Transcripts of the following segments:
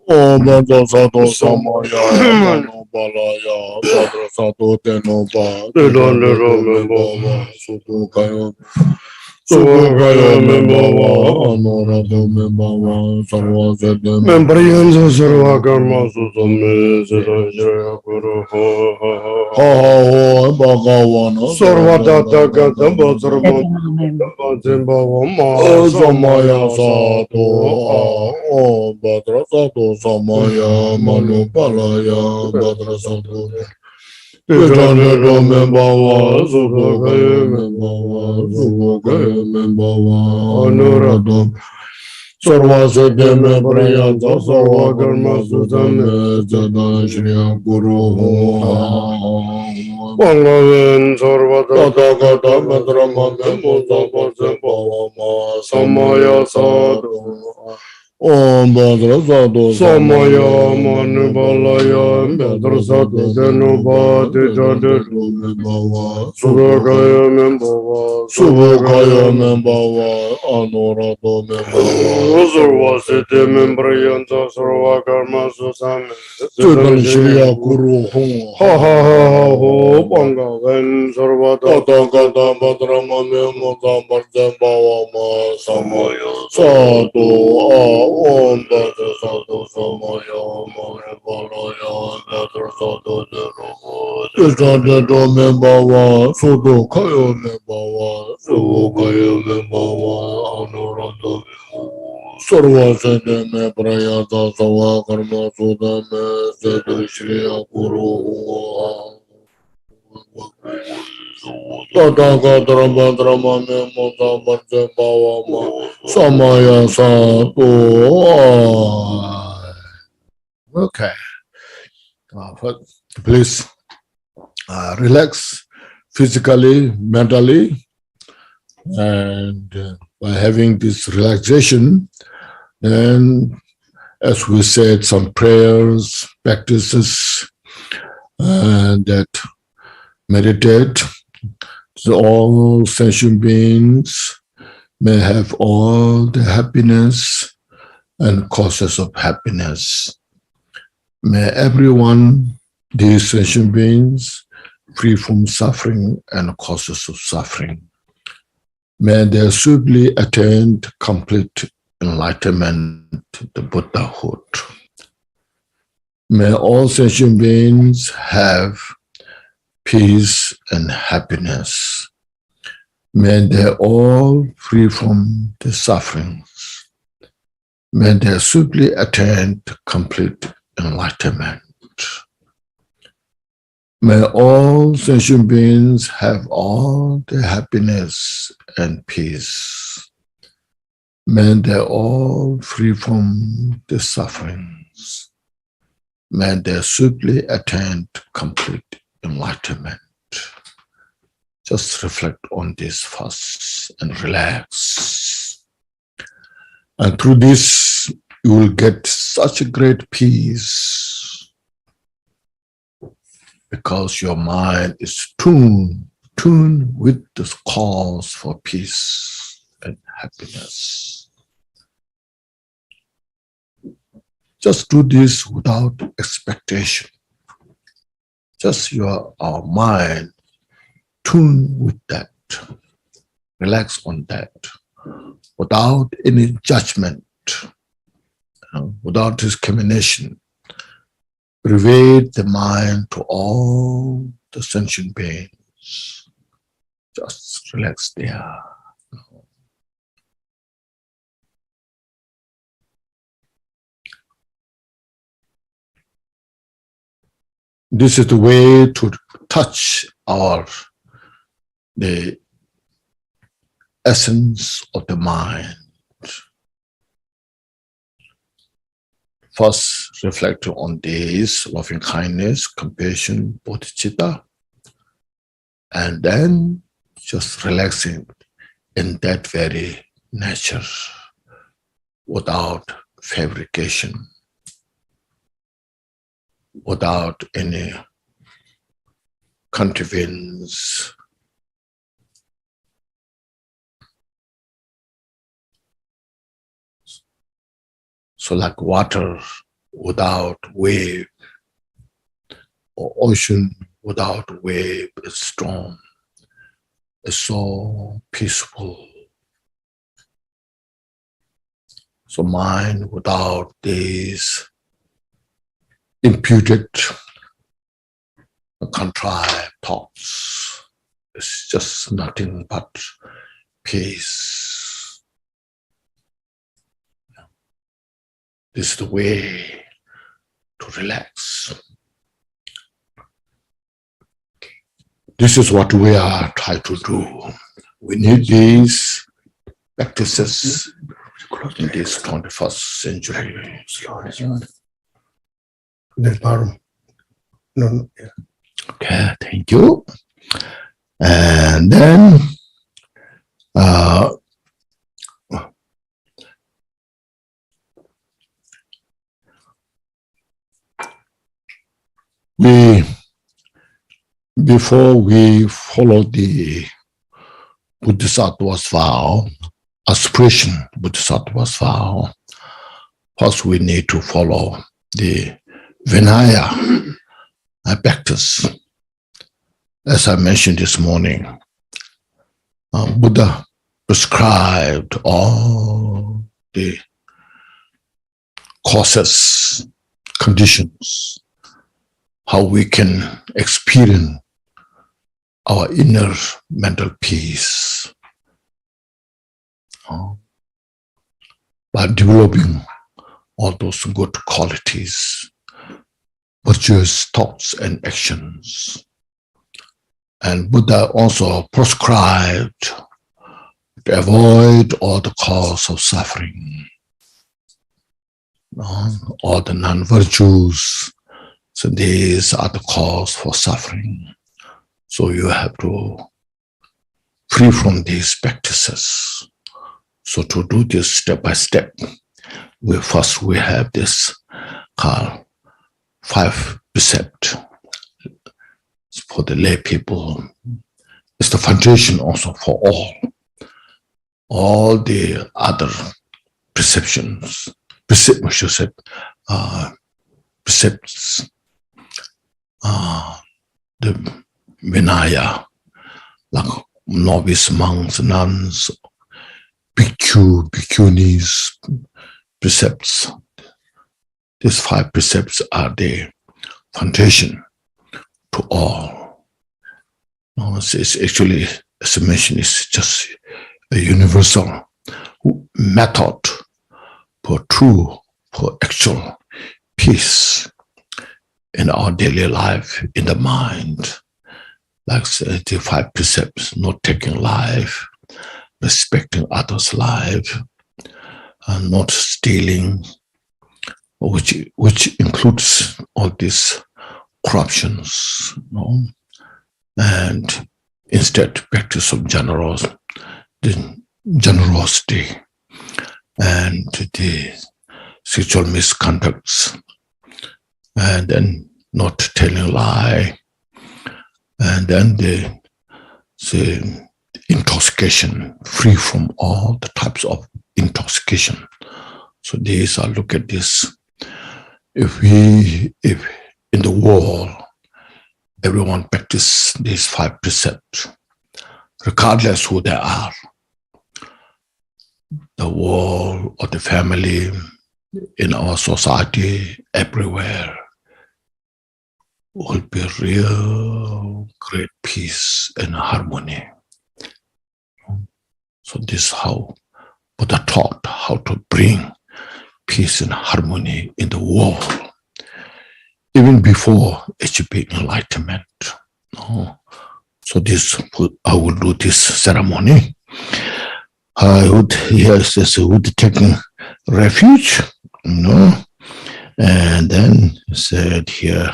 Om Bodhisattva Samaya Mano Balaya Bodhisattva Tenova Bhava Sukukaya Sukukaya Membhava Anorado Membhava Sarva Siddhi Membriyansa Sarva Karma Susamme Siddhajaya Guru Ha Ho Bhagavana Sarva Tata Gata Bhadrama Bhadrama Samaya Sato Om Bodhisattva Samaya Mano Balaya Bodhisattva Vedana Membhava Sukukaya Membhava Sukukaya Membhava Anuradha Sarva Siddhi Membriyansa Sarva Karma Susamme Siddhajaya Guru Bhagavan Sarva Tata Gata Bhadrama Membhava Samaya Sato Om Bodhisattva Samaya Manubalaya Bodhisattva Tenova Tijadu Membhava Sukukaya Membhava Sukukaya Membhava Anuradha Membhava Sarva Siddhi Membriyansa Sarva Karma Susamme Siddhajaya Guru Ha ha ha ha ho Bhagavan Sarva Tata Gata Bhadrama Membhava Samaya Sato Om Bodhisattva Samaya Manubalaya Bodhisattva Tenova Membhava Sukukaya Membhava Sukukaya Membhava Anuradha Sarva Siddhi Membriyansa Sarva Karma Susamme Siddhajaya Guru Tata Gata Bhadrama Membhava Samaya Sato. Okay. Please relax physically, mentally, and by having this relaxation, then, as we said, some prayers, practices, and that meditate. So all sentient beings may have all the happiness and causes of happiness. May everyone, these sentient beings, free from suffering and causes of suffering. May they swiftly attain complete enlightenment, the Buddhahood. May all sentient beings have peace and happiness. May they all free from the sufferings. May they swiftly attain complete enlightenment. May all sentient beings have all the happiness and peace. May they all free from the sufferings. May they swiftly attain complete enlightenment. Just reflect on this first and relax. And through this, you will get such a great peace because your mind is tuned with the cause for peace and happiness. Just do this without expectation. Just our mind tuned with that. Relax on that. Without any judgment, without discrimination. Pervade the mind to all the sentient beings. Just relax there. This is the way to touch the essence of the mind. First, reflect on this loving kindness, compassion, bodhicitta, and then just relaxing in that very nature without fabrication. without any contrivance. So like water without wave, or ocean without wave is storm. It's so peaceful. So mind without these imputed, contrived thoughts, it's just nothing but peace. This is the way to relax. This is what we are trying to do. We need these practices in this 21st century. Okay, thank you. And then before we follow the Bodhisattva Vow, aspiration Bodhisattva Vow, first we need to follow the Vinaya practice. As I mentioned this morning, Buddha prescribed all the causes, conditions, how we can experience our inner mental peace by developing all those good qualities, virtuous thoughts and actions. And Buddha also prescribed to avoid all the cause of suffering, all the non-virtues. So these are the cause for suffering. So you have to free from these practices. So to do this step by step, we have this called 5 precepts for the lay people. It's the foundation also for all the other precepts, the Vinaya, like novice monks, nuns, bhikkhunis, precepts. These 5 precepts are the foundation to all. It's actually, as I mentioned, it's just a universal method for actual peace in our daily life, in the mind. Like the 5 precepts: not taking life, respecting others' life, not stealing, which includes all these corruptions, and instead practice of generosity, and the sexual misconducts, and then not telling lie, and then the intoxication, free from all the types of intoxication. So these are, look at this. If in the world everyone practice these 5 precepts, regardless who they are, the world or the family, in our society, everywhere, will be real great peace and harmony. So this is how Buddha taught how to bring peace and harmony in the world, even before achieving enlightenment. So this, I will do this ceremony. I would, yes, this would taking refuge, and then said here,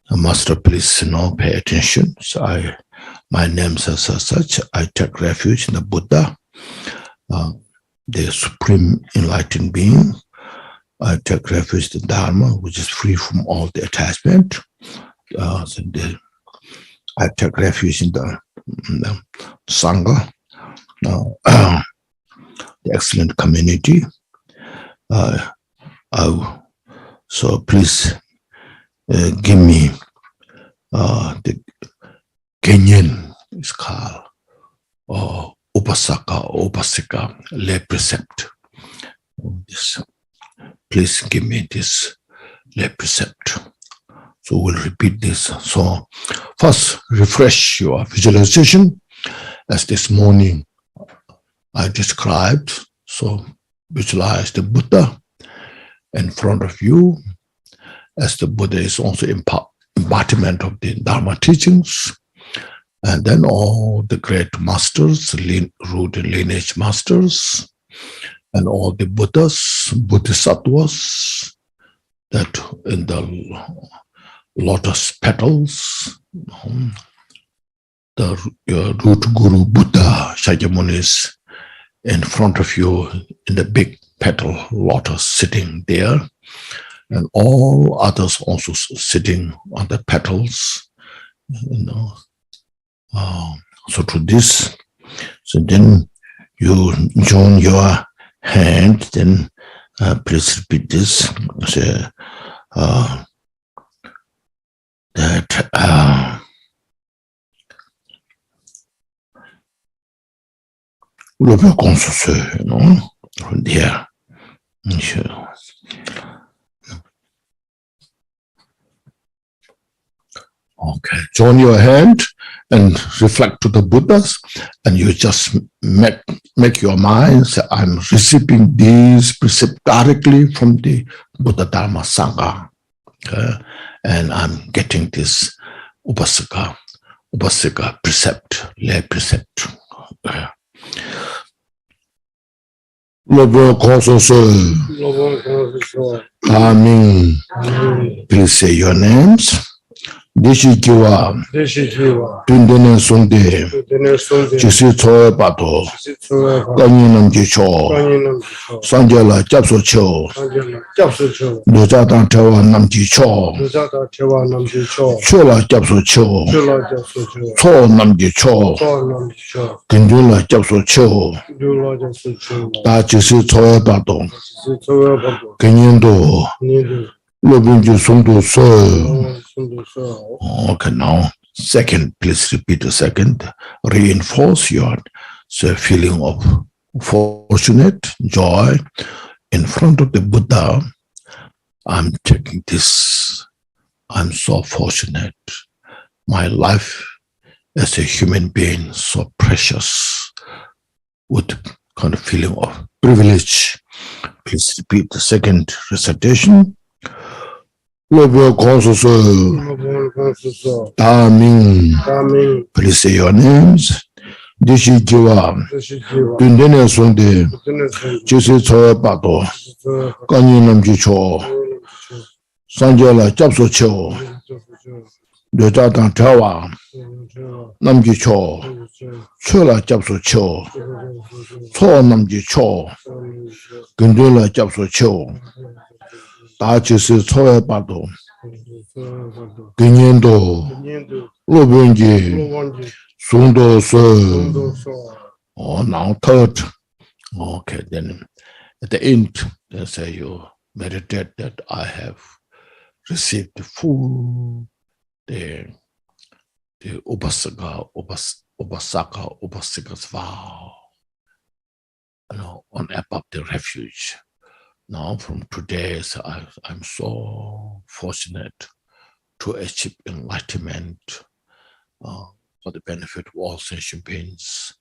Master, please, pay attention. So my name says such. I take refuge in the Buddha, the Supreme Enlightened Being. I take refuge in the Dharma, which is free from all the attachment. I take refuge in the Sangha, the excellent community. So please give me the Khenchen is called Upasaka, lay precept. Please give me this lay precept. So we'll repeat this. So first, refresh your visualization as this morning I described. So visualize the Buddha in front of you, as the Buddha is also embodiment of the Dharma teachings. And then all the great masters, root and lineage masters, and all the Buddhas, Bodhisattvas, that in the lotus petals, the root guru Buddha Shakyamuni is in front of you in the big petal lotus sitting there, and all others also sitting on the petals, so to this, so then you join your hand, then please repeat this, say that le peu qu'on se there. Okay, join your hand and reflect to the Buddhas, and you just make your mind say, I'm receiving these precepts directly from the Buddha Dharma Sangha, and I'm getting this Upasaka precept, lay precept. Amen. Please say your names. Deshikiwa, Tundene Sunde, Chisi Choe Pato, Ganyanam Jicho, Sanjala Japso Cho, Dojatan Tewa Nam Jicho, Chola Japso Cho, Cho Nam Jicho, Kindula Japso Cho, Ta Chisi Choe Pato, Kenyendo, Lobunju Sundu So. Okay, now, second, please repeat the second. Reinforce your feeling of fortunate, joy in front of the Buddha. I'm taking this. I'm so fortunate. My life as a human being, so precious, with kind of feeling of privilege. Please repeat the second recitation. Lobo Consuso, Taming, please say your names. Deshikiwa, Tundene Sunde, Chisi Choe Pato, Ganyanam Jicho, Sanjala Japso Cho, Dojatan Tewa, Nam Jicho, Chola Japso Cho, Cho Nam Jicho, Gundula Japso Cho, Ta Chisi Choe Pato, Kenyendo, Lobunji, Sundo So. Oh, now third. Okay, then at the end, they say you meditate that I have received the full the Upasaka's vow, on above the refuge. Now from today, I'm so fortunate to achieve enlightenment for the benefit of all sentient beings.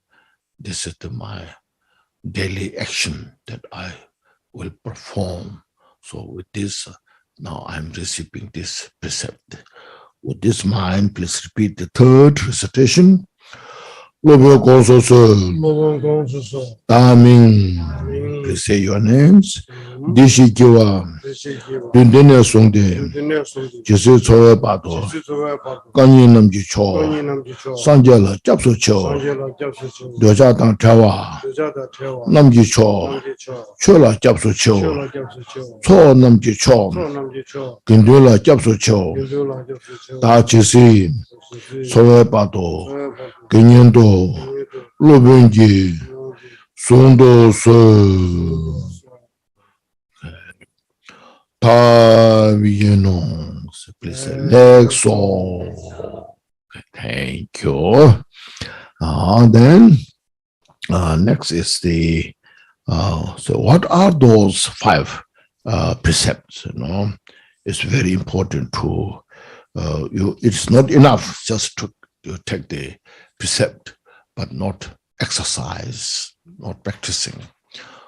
This is my daily action that I will perform. So with this, now I'm receiving this precept. With this mind, please repeat the third recitation. Lobo Gososul, Taming, please say your names. Dishikiwa, Dundene Sungde, Jesu Choe Pato, Kanyi Namji Cho, Sanjala Japso Cho, Doja Tang Tawa, Namji Cho, Chola Japso Cho, Cho Namji Cho, Gindula Japso Cho, Da Chisi, Soe Pato, Kenyendo, Lobenji, Sundo So. Please select so. Thank you. Then next is the so what are those 5 precepts? It's very important to it's not enough just to take the precept, but not exercise, not practicing.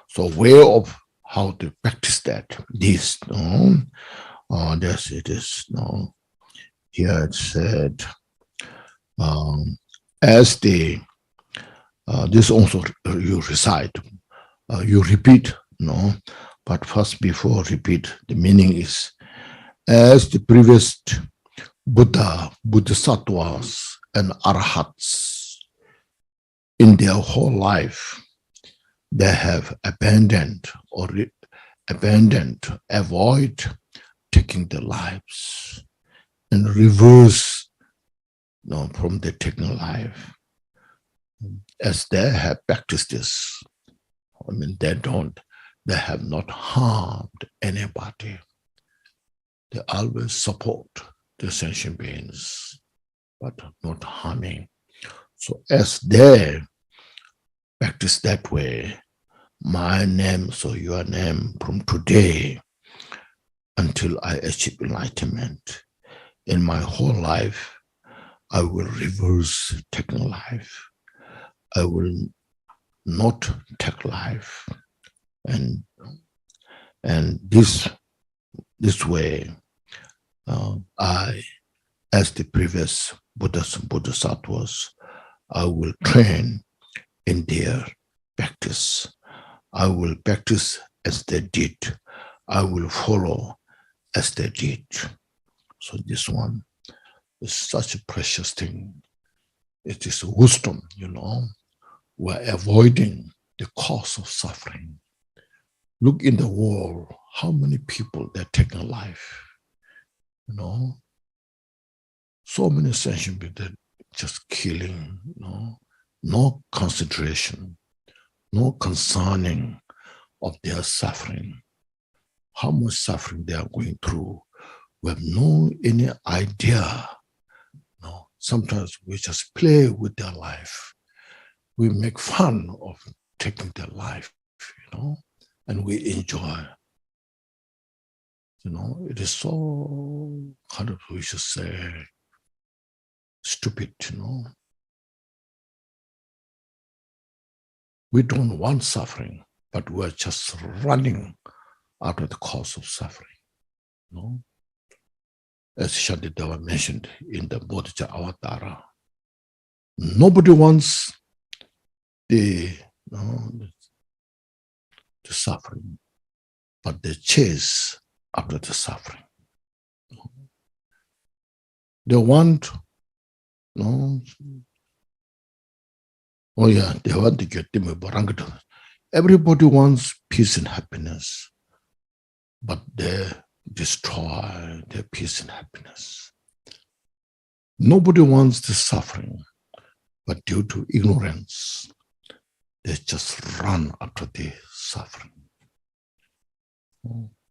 So way of how to practice that. This, yes, it is. Here it said, as the this also you recite, you repeat, but first before repeat, the meaning is as the previous Buddha, Bodhisattvas, and Arhats in their whole life, they have abandoned avoid taking their lives and reverse from the taking life. As they have practiced this, they have not harmed anybody. They always support the sentient beings, but not harming. So as they practice that way, my name, so your name, from today until I achieve enlightenment, in my whole life, I will reverse taking life. I will not take life. And this way, I, as the previous Buddhas and Bodhisattvas, I will train in their practice. I will practice as they did. I will follow as they did. So this one is such a precious thing. It is wisdom, We're avoiding the cause of suffering. Look in the world, how many people they're taking life, So many sentient beings that just killing, no consideration, no concerning of their suffering, how much suffering they are going through. We have no any idea. Sometimes we just play with their life. We make fun of taking their life, and we enjoy. It is so kind of, we should say, stupid, We don't want suffering, but we're just running out of the cause of suffering, As Shantideva mentioned in the Bodhichitta Avatara, nobody wants the suffering, but they chase after the suffering. They want, they want to get them. Everybody wants peace and happiness, but they destroy their peace and happiness. Nobody wants the suffering, but due to ignorance, they just run after the suffering.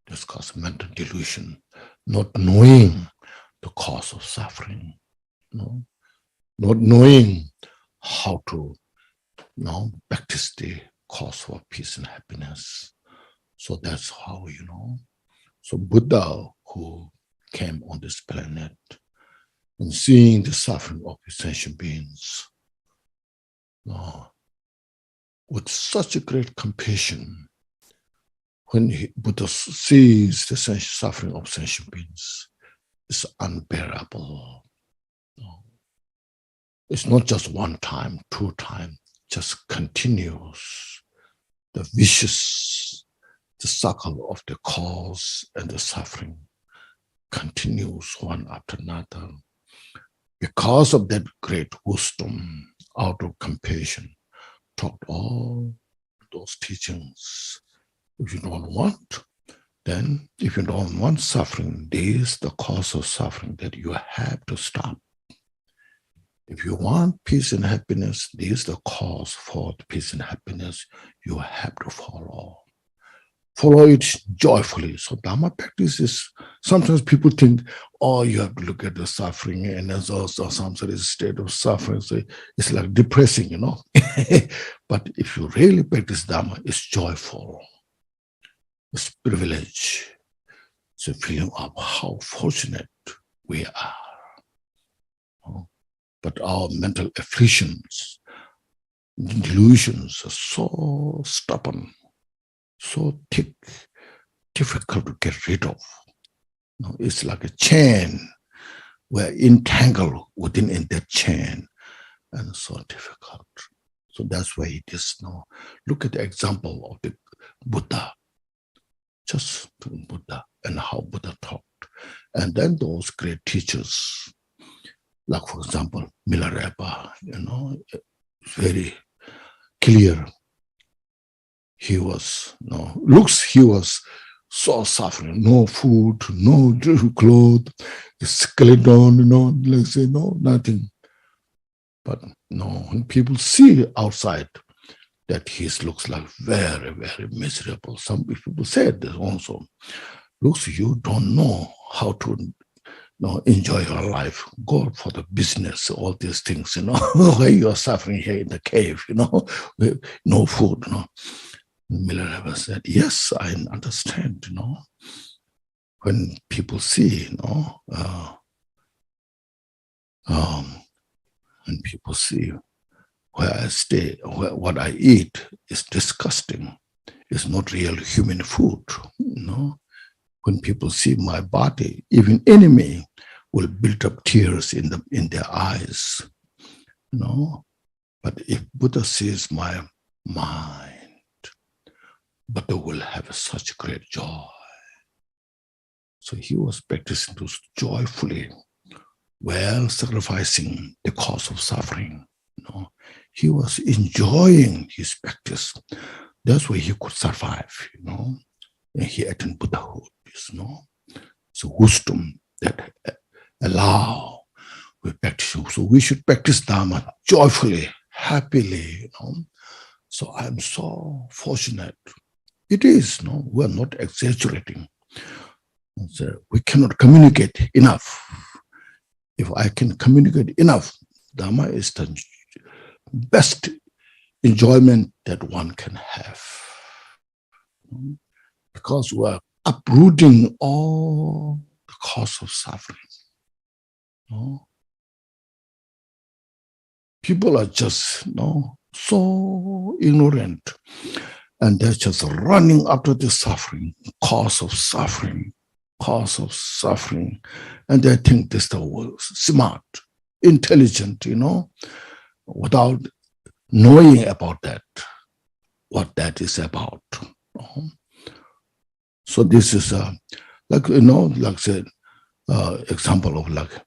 This causes mental delusion, not knowing the cause of suffering, not knowing how to practice the cause for peace and happiness. So that's how, So Buddha, who came on this planet and seeing the suffering of sentient beings, with such a great compassion, when Buddha sees the suffering of sentient beings, it's unbearable. It's not just one time, two times, just continues the vicious, the cycle of the cause and the suffering continues one after another. Because of that great wisdom, out of compassion, taught all those teachings. If you don't want, then if you don't want suffering, this is the cause of suffering that you have to stop. If you want peace and happiness, this is the cause for the peace and happiness you have to follow. Follow it joyfully. So Dharma practice is, sometimes people think, oh, you have to look at the suffering and there's also some sort of state of suffering. So it's like depressing, you know. But if you really practice Dharma, it's joyful. It's privilege. It's a feeling of how fortunate we are. But our mental afflictions, delusions are so stubborn, so thick, difficult to get rid of. It's like a chain. We're entangled within in that chain, and so difficult. So that's why it is now. Look at the example of the Buddha. Just Buddha and how Buddha taught. And then those great teachers, like for example, Milarepa, very clear. He was, he was so suffering, no food, no clothes, skeleton, let's say, nothing. But when people see outside that he looks like very, very miserable. Some people said this also. Looks, you don't know how to enjoy your life. Go for the business, all these things, why you're suffering here in the cave, with no food, Milarepa said, yes, I understand, when people see, when people see where I stay, what I eat is disgusting. It's not real human food, When people see my body, even enemy will build up tears in their eyes, But if Buddha sees my mind, Buddha will have such great joy. So he was practicing this joyfully, while sacrificing the cause of suffering. He was enjoying his practice. That's why he could survive, and he attained Buddhahood, So wisdom that allow we practice. So we should practice Dharma joyfully, happily, So I'm so fortunate. It is, we're not exaggerating. So we cannot communicate enough. If I can communicate enough, Dharma is the best enjoyment that one can have. Because we're uprooting all the cause of suffering. People are just so ignorant, and they're just running after the suffering, cause of suffering, and they think this is the world, smart, intelligent, without knowing about that, what that is about. So this is like said, example of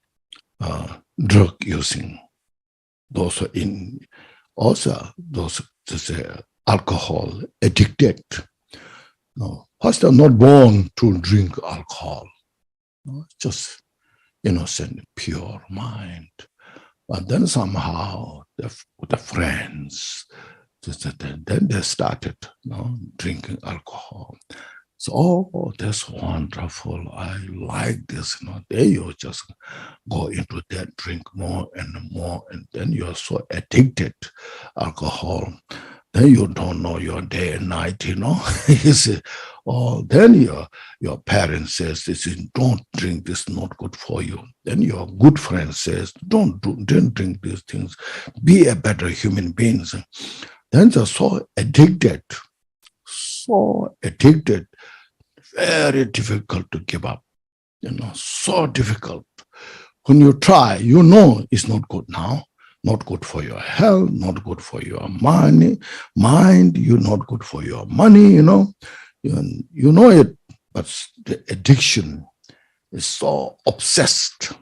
drug using. Those are those alcohol addicted. First, they're not born to drink alcohol. Just innocent, pure mind. But then somehow, with the friends, then they started drinking alcohol. So, that's wonderful. I like this. Then you just go into that, drink more and more, and then you're so addicted to alcohol. Then you don't know your day and night, you see. Then your parents says, don't drink this, not good for you. Then your good friend says, don't drink these things. Be a better human being. Then they're so addicted, very difficult to give up, so difficult. When you try, it's not good now, not good for your health, not good for your mind, you're not good for your money, you know. You know it, but the addiction is so obsessed,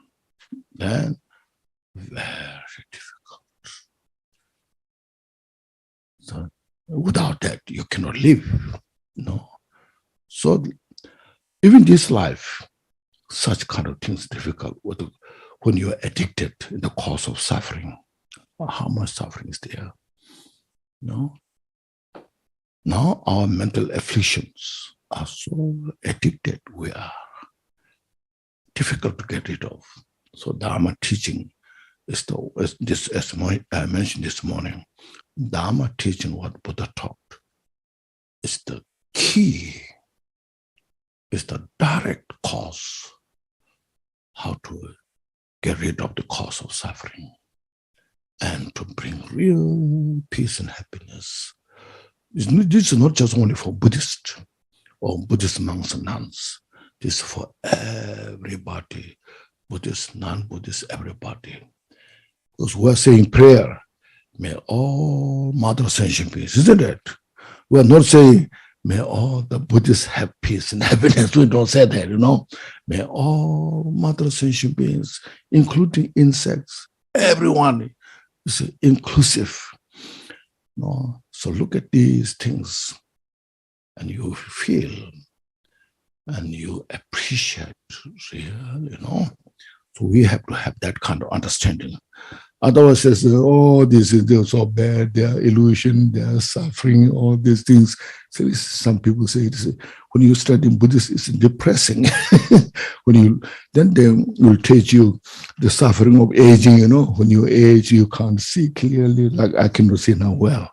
then very difficult. So without that, you cannot live, no. So even this life, such kind of things difficult when you're addicted in the cause of suffering. How much suffering is there? No. Now our mental afflictions are so addicted, we are difficult to get rid of. So Dharma teaching is as I mentioned this morning, Dharma teaching what Buddha taught is the key, is the direct cause how to get rid of the cause of suffering and to bring real peace and happiness. This is not just only for Buddhists or Buddhist monks and nuns. This is for everybody, Buddhist, non-Buddhist, everybody. Because we're saying prayer, may all Mother Sentient peace, isn't it? We're not saying, may all the Buddhists have peace and happiness. We don't say that, you know. May all Mother Sentient beings, including insects, everyone is inclusive. No? So look at these things and you feel and you appreciate real, you know. So we have to have that kind of understanding. Otherwise, says, oh, they're so bad, they're illusion, they're suffering, all these things. So some people say, when you study Buddhism, it's depressing. Then they will teach you the suffering of aging, you know. When you age, you can't see clearly, like I cannot see now well.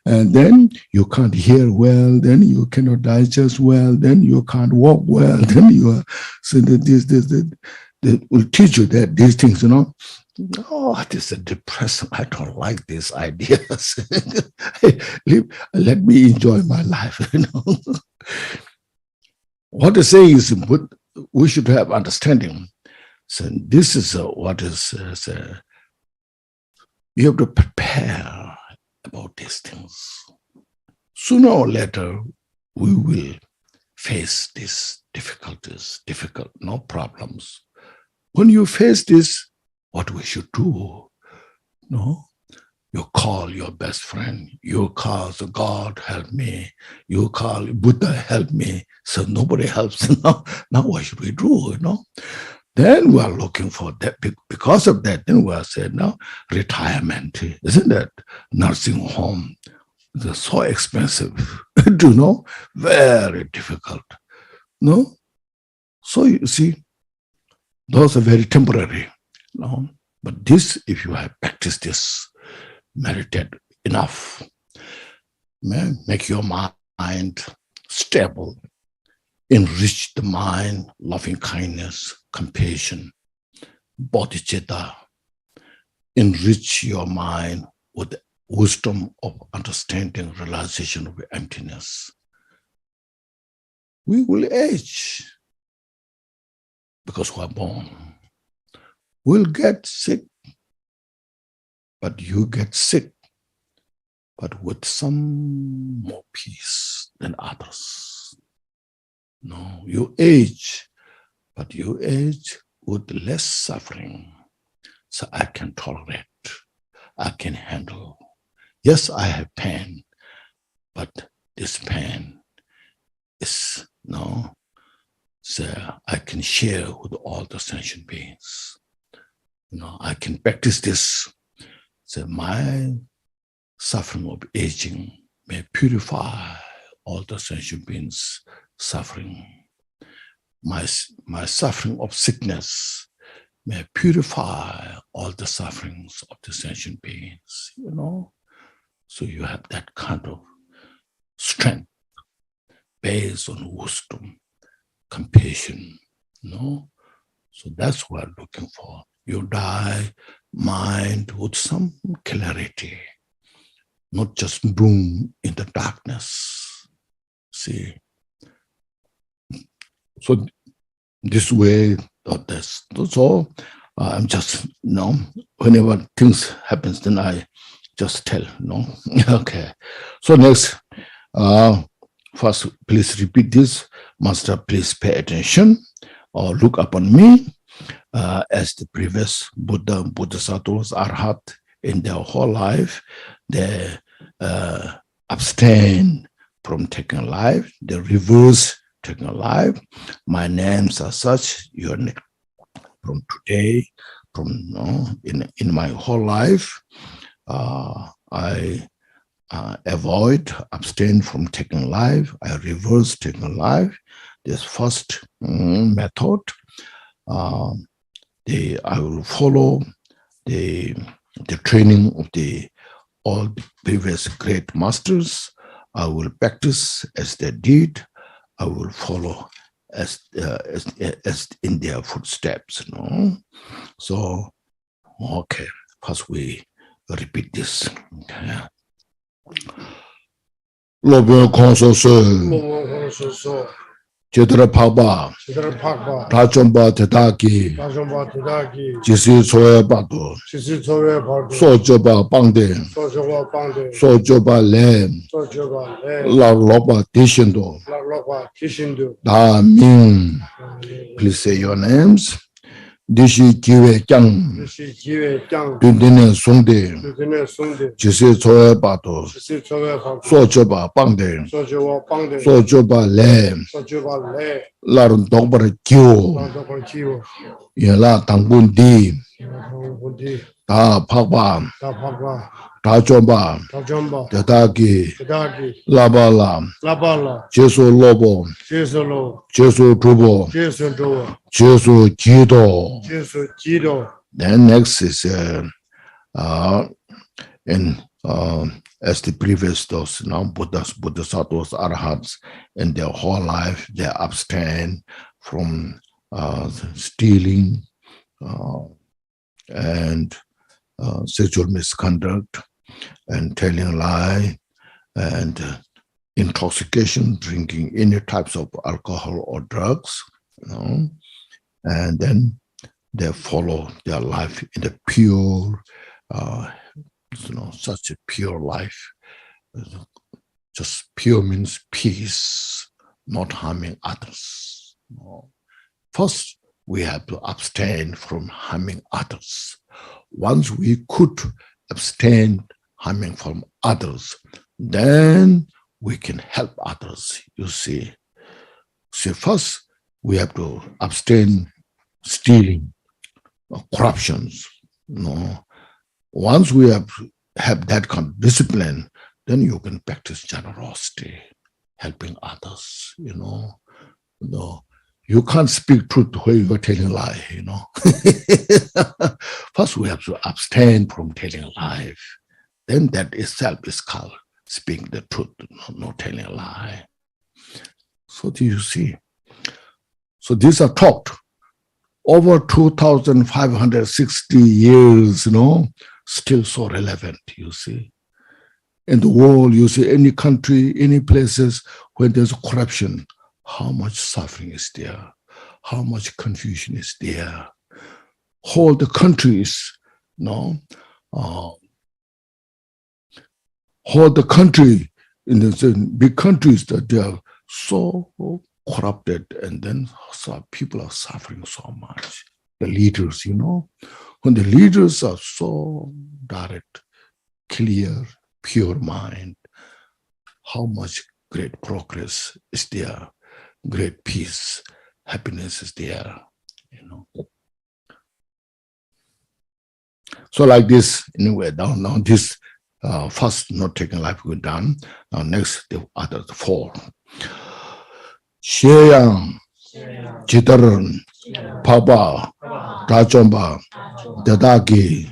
And then you can't hear well, then you cannot digest well, then you can't walk well, then you are, so they will teach you that these things, you know. Oh, this is depressing. I don't like these ideas. Let me enjoy my life, you know. What they say is, we should have understanding. So this is what is, you have to prepare about these things. Sooner or later, we will face these difficulties, problems. When you face this, what we should do, no? You call your best friend, you call the God, help me, you call Buddha, help me. So nobody helps. Now what should we do, you know? Then we are looking for that. Because of that, then we are saying, now, retirement, isn't it? Nursing home, they're so expensive, do you know? Very difficult, no? So you see, those are very temporary. No, but this, if you have practiced this, meditate enough, make your mind stable, enrich the mind, loving kindness, compassion, bodhicitta, enrich your mind with wisdom of understanding, realization of emptiness. We will age because we are born. We'll get sick, but you get sick, but with some more peace than others. No, you age, but you age with less suffering. So I can tolerate, I can handle. Yes, I have pain, but this pain is, no, so I can share with all the sentient beings. You know, I can practice this. So my suffering of aging may purify all the sentient beings' suffering. My suffering of sickness may purify all the sufferings of the sentient beings, you know. So you have that kind of strength based on wisdom, compassion, you know. So that's what I'm looking for. You die mind with some clarity, not just bloom in the darkness. See? So this way, that's all. I'm just, whenever things happens, then I just tell, Okay. So next, first, please repeat this. Master, please pay attention or look upon me as the previous Buddha, Bodhisattvas, Arhat in their whole life. They abstain from taking life. They reverse taking life. My names are such. Your from today, in my whole life, I avoid, abstain from taking life. I reverse taking life. This first method, I will follow the training of all the previous great masters. I will practice as they did. I will follow as in their footsteps. So, okay. First we repeat this. Okay. Lobo Konso Chitra Paba Rachomba Tedaki Jisi Soya Bado Sojoba Bangde Sojoba Lem La Loba Tishindo Da Ming. Please say your names. Dishi Kiwe Chang Dundine Sungde Jisi Soya Bado Sojoba Bangde Sojoba Lem Larun Dogbar Kyo Yela Tangundi Da Pagba Da Jomba Tadaki Labala Jesu Lobo Jesu Tubo Jesu Jido. Then next is as the previous those Buddhas, Bodhisattvas, Arhats, in their whole life, they abstain from stealing and sexual misconduct and telling lie and intoxication, drinking any types of alcohol or drugs, and then they follow their life in a pure, such a pure life. Just pure means peace, not harming others. First, we have to abstain from harming others. Once we could abstain harming from others, then we can help others, you see. So first, we have to abstain stealing, corruptions. Once we have that kind of discipline, then you can practice generosity, helping others, You can't speak truth where you are telling a lie, First, we have to abstain from telling a lie. Then that itself is called speaking the truth, not telling a lie. So do you see? So these are taught over 2,560 years, still so relevant, you see. In the world, you see any country, any places where there's corruption, how much suffering is there, how much confusion is there. Whole the countries, whole the country, in the big countries that they are so corrupted, and then people are suffering so much. The leaders, when the leaders are so direct, clear, pure mind, how much great progress is there, great peace, happiness is there, So like this, anyway, now this first not taking life going down. Now next, the other four. Sheyang, Chitaran, Paba, Rachomba, Dadaki,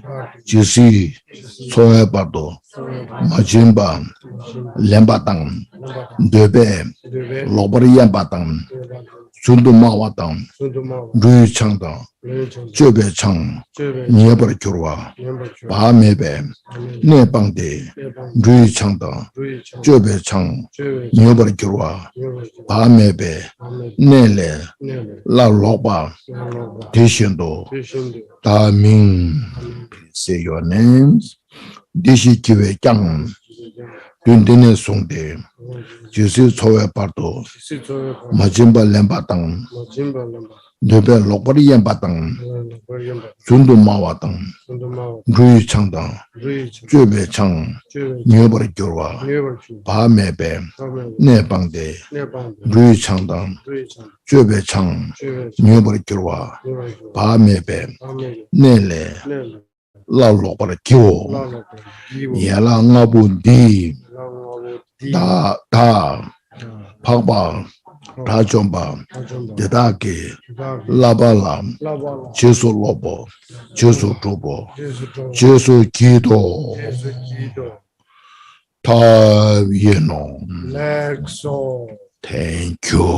Jisi, Soebado, Majimba, Lembatang, Debe, Lobariambatang, Sundu Mawatang, Rui Changdang, Jobe Chang, Nyebar Kurwa, Ba Mebe, Nepangde, Rui Changdang, Jobe Chang, Nyebar Kurwa, Ba Mebe, Nele, La Loba, Dishendo, Da Ming. Say your names. Dishi Kiwe Chang, Dundine Songde, Jisi Chowe Pardo, Majimba Lembatang, Dube Lokari Yambatang, Sundu Mawatang, Rui Changdang, Jobe Chang, Nyebar Gyurwa, Ba Mebe, Nepangde, Rui Changdang, Jobe Chang, Nyebar Gyurwa, Ba Mebe, Nele, La Lopara Kyo, Yala Ngabundi, Da, Pagba, Rajomba, Dedake, Labalam, Jesu Lobo, Jesu Tubo, Jesu Kido, Ta Yeno. Thank you.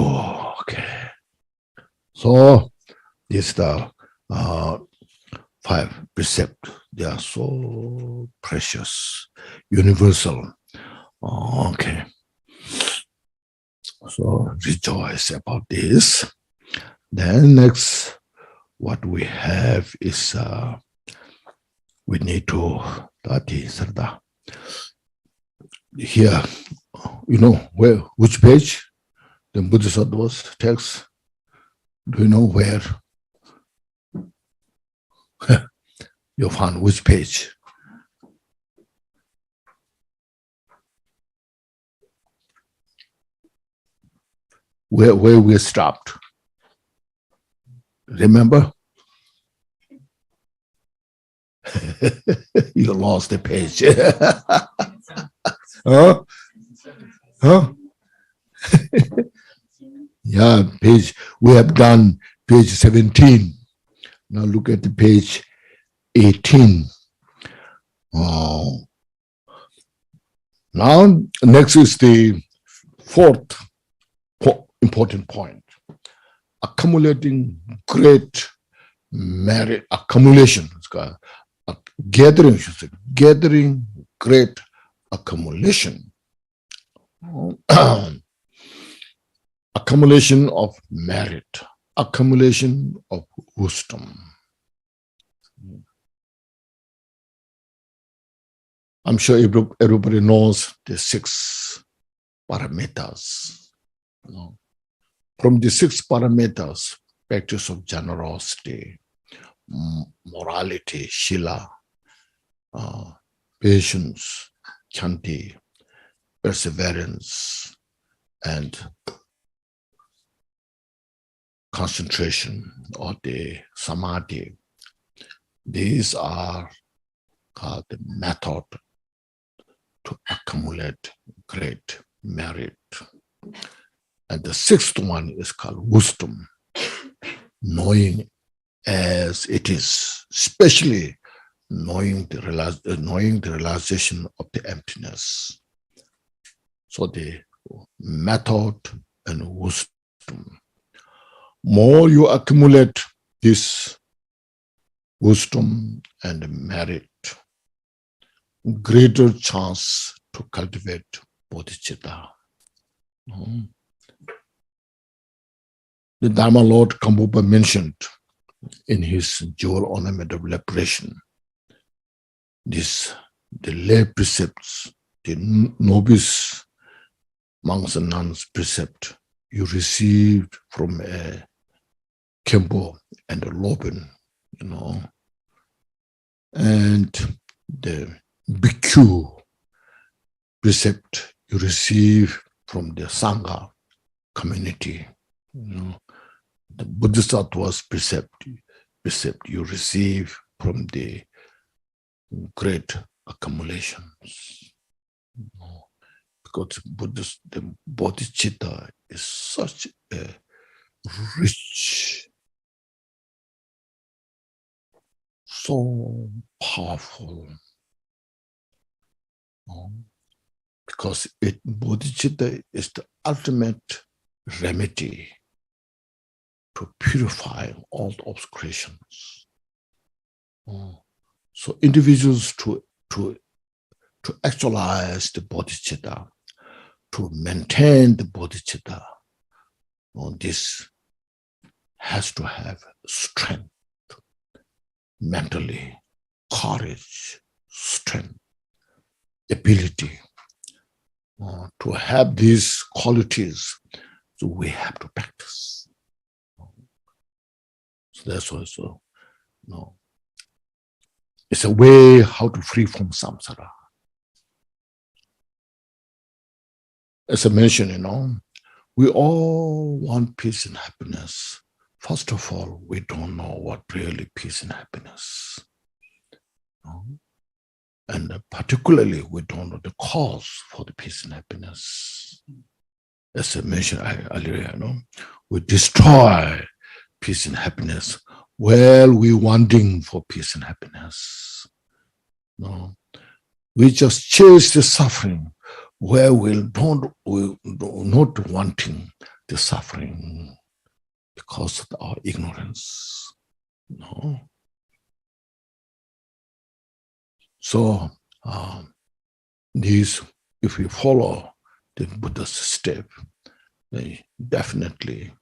Okay. So, this is the 5 precepts. They are so precious, universal. Okay. So rejoice about this. Then next, what we have is we need to here, which page? The Bodhisattva's text. Do you know where? You found which page? Where we stopped? Remember? You lost the page. Huh? Yeah, page. We have done page 17. Now look at the page 18. Now, next is the 4th important point. Accumulating great merit, accumulation. Gathering great accumulation. Accumulation of merit, accumulation of wisdom. I'm sure everybody knows the 6 parameters. From the 6 parameters, practice of generosity, morality, shila, patience, khanti, perseverance, and concentration or the samadhi. These are the method to accumulate great merit. And the 6th one is called wisdom, knowing as it is, especially knowing the realization of the emptiness. So the method and wisdom. More you accumulate this wisdom and merit, greater chance to cultivate bodhicitta. The Dharma Lord Kambupa mentioned in his jewel ornament of liberation, the lay precepts, the novice monks and nuns precept you received from a Kempo and a Loben, and the Bhikkhu precept you receive from the Sangha community. The Bodhisattva's precept you receive from the great accumulations. Because the Bodhichitta is such a rich, so powerful. Because Bodhichitta is the ultimate remedy to purify all the obscurations. So individuals to actualize the bodhicitta, to maintain the bodhicitta, this has to have strength, mentally, courage, strength, ability. To have these qualities, so we have to practice. So that's also, it's a way how to free from samsara. As I mentioned, we all want peace and happiness. First of all, we don't know what really peace and happiness. And particularly, we don't know the cause for the peace and happiness. As I mentioned earlier, we destroy peace and happiness while we're wanting for peace and happiness. We just chase the suffering where we're not wanting the suffering because of our ignorance. So if we follow the Buddha's step, then definitely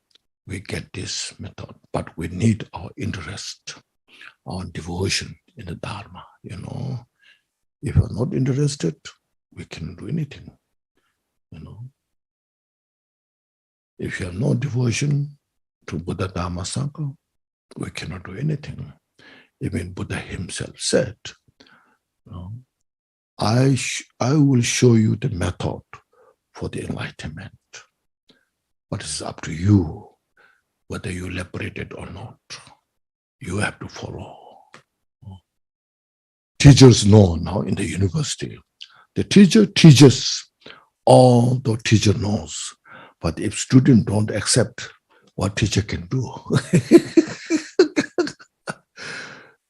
we get this method. But we need our interest, our devotion in the Dharma. If you're not interested, we cannot do anything. If you have no devotion to Buddha, Dharma, Sangha, we cannot do anything. Even Buddha himself said, I will show you the method for the enlightenment, but it's up to you whether you elaborate it or not. You have to follow. Teachers know now in the university. The teacher teaches all the teacher knows, but if students don't accept what teacher can do,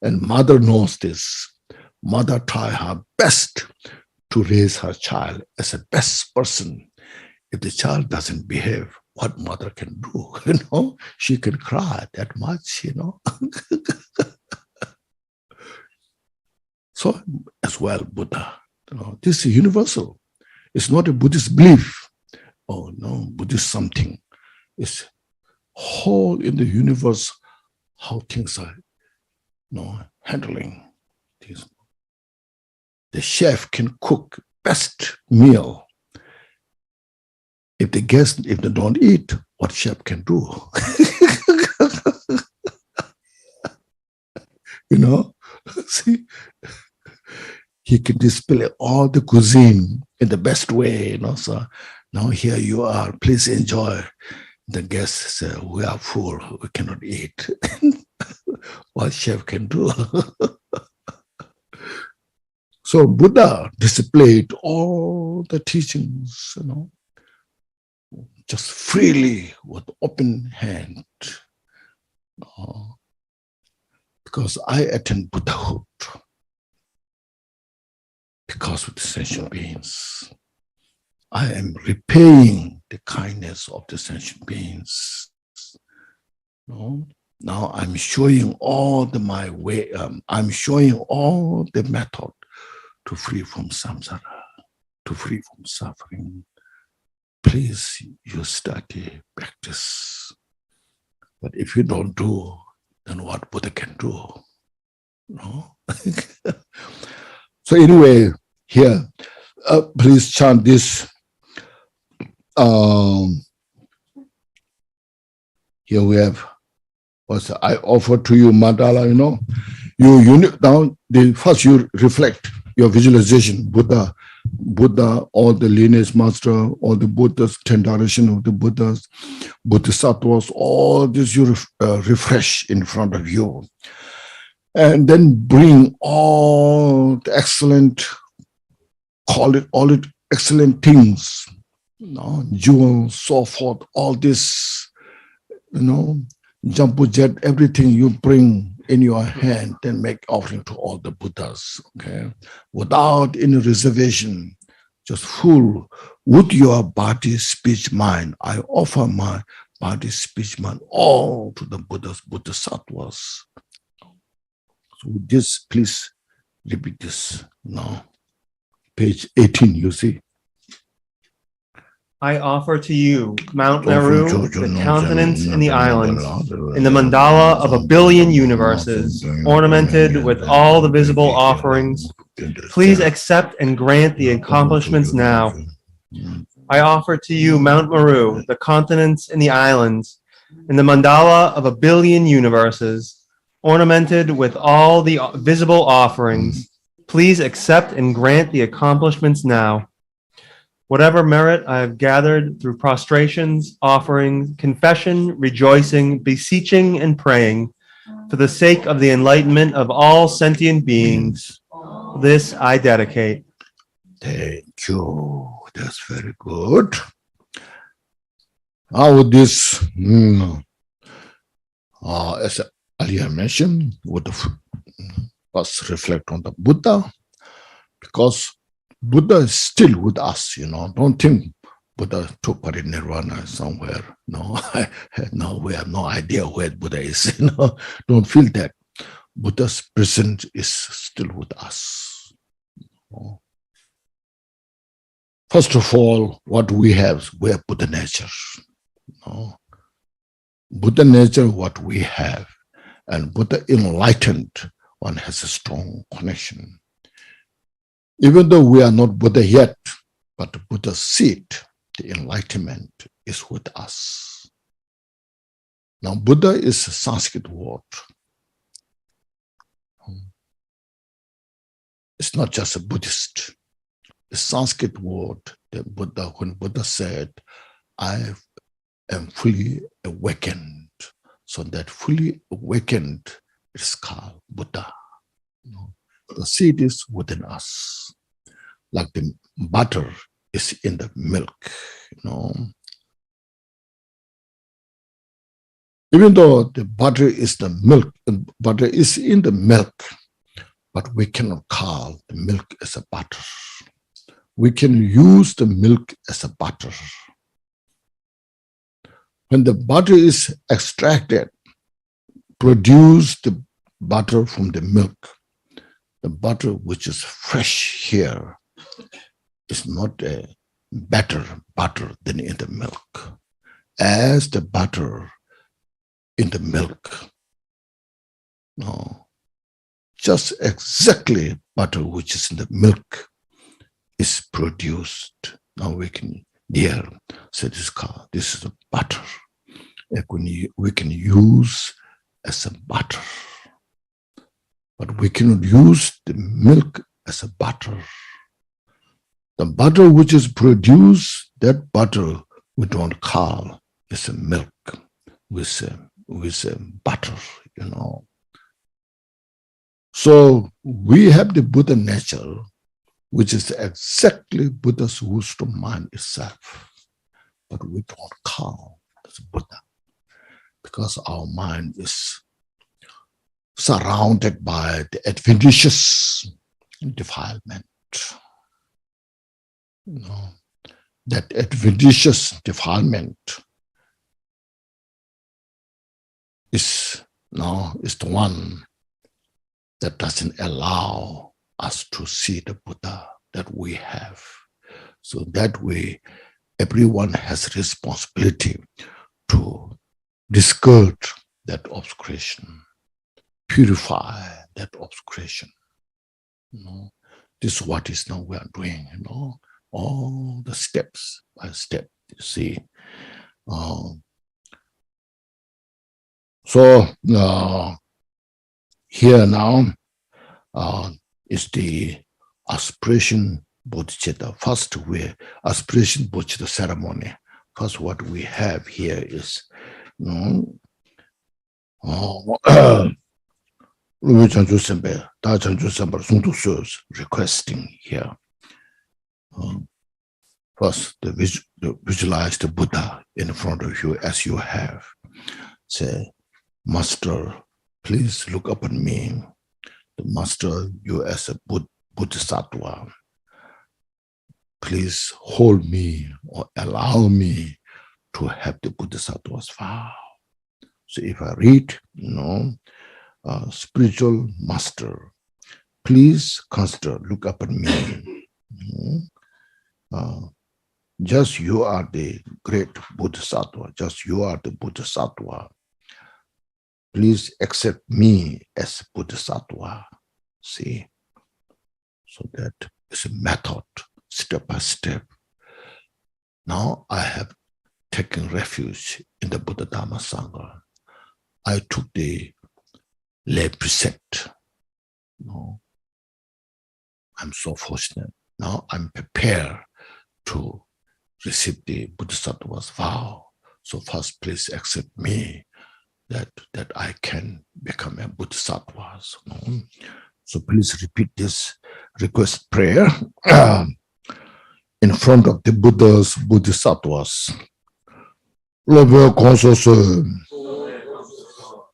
and mother knows this. Mother try her best to raise her child as a best person. If the child doesn't behave, what mother can do? She can cry that much, So as well, Buddha, this is universal. It's not a Buddhist belief. Oh no, Buddhist something. It's whole in the universe how things are, handling things. The chef can cook best meal. If they don't eat, what chef can do? See, he can display all the cuisine in the best way. So now here you are, please enjoy. The guests say, we are full, we cannot eat. What chef can do? So Buddha displayed all the teachings, just freely with open hand. Because I attend Buddhahood because of the sentient beings. I am repaying the kindness of the sentient beings. Now I'm showing my way. I'm showing all the method to free from samsara, to free from suffering. Please, you study, practice. But if you don't do, then what Buddha can do? So anyway, here, please chant this. Here we have, I offer to you mandala, first you reflect your visualization, Buddha, all the lineage master, all the Buddhas, 10 direction of the Buddhas, Bodhisattvas, all this you refresh in front of you. And then bring all the excellent, all it excellent things, jewels, so forth, all this, jumbo jet, everything you bring in your hand, then make offering to all the Buddhas, okay? Without any reservation, just full with your body, speech, mind. I offer body, speech, mind, all to the Buddhas, Bodhisattvas. So this, please repeat this now. Page 18, you see. I offer to you, Mount Meru, the countenance in the islands, in the mandala of 1 billion universes, ornamented with all the visible offerings. Please accept and grant the accomplishments now. I offer to you, Mount Meru, the continents in the islands, in the mandala of 1 billion universes, ornamented with all the visible offerings. Please accept and grant the accomplishments now. Whatever merit I have gathered through prostrations, offerings, confession, rejoicing, beseeching, and praying, for the sake of the enlightenment of all sentient beings, this I dedicate. Thank you. That's very good. Now this, as earlier mentioned, would first reflect on the Buddha, because Buddha is still with us, Don't think Buddha took parinirvana somewhere. No, no, we have no idea where Buddha is. Don't feel that. Buddha's presence is still with us. First of all, what we have Buddha nature. Buddha nature, what we have, and Buddha enlightened, one has a strong connection. Even though we are not Buddha yet, but the Buddha's seed, the enlightenment, is with us. Now, Buddha is a Sanskrit word. It's not just a Buddhist. The Sanskrit word, when Buddha said, I am fully awakened. So that fully awakened is called Buddha. The seed is within us, like the butter is in the milk, Even though the butter is the milk, butter is in the milk, but we cannot call the milk as a butter. We can use the milk as a butter. When the butter is extracted, produce the butter from the milk. The butter which is fresh here is not a better butter than in the milk. As the butter in the milk, just exactly butter which is in the milk is produced. Now we can say this is a butter. We can use as a butter. But we cannot use the milk as a butter. The butter which is produced, that butter we don't call as a milk. We say butter, So we have the Buddha nature, which is exactly Buddha's wisdom mind itself. But we don't call as Buddha, because our mind is surrounded by the adventitious defilement. That adventitious defilement is the one that doesn't allow us to see the Buddha that we have. So that way, everyone has responsibility to discard that obscuration, purify that obscuration. This is what is now we are doing, all the steps by step, you see. So here now is the aspiration Bodhichitta. First, aspiration Bodhichitta ceremony. First, what we have here is requesting here. First, visualize the Buddha in front of you as you have. Say, Master, please look upon me. The Master, you as a Bodhisattva. Please hold me or allow me to have the Bodhisattva's vow. So if I read, spiritual master, please consider, look upon me. Just you are the great Bodhisattva. Just you are the Bodhisattva. Please accept me as Bodhisattva. See? So that is a method, step by step. Now I have taken refuge in the Buddha Dhamma Sangha. I took the lay precept. I'm so fortunate. Now I'm prepared to receive the Bodhisattva's vow. So first, please accept me that I can become a Bodhisattva. So please repeat this request prayer in front of the Buddhas, Bodhisattvas. Lobe Konsos,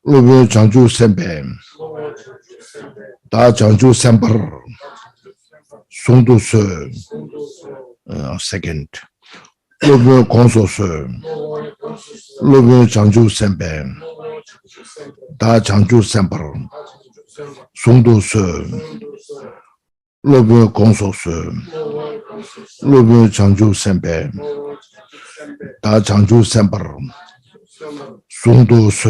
Lobe Chanju Sempe, Da Chanju Semper, Sundus, second. Lobe Konsos, Lobe Chanju Sempe, Da Chanju Semper, Sundus, Lobe Konsos, Lobe Chanju Sempe, Da Chanju Semper, Sundus,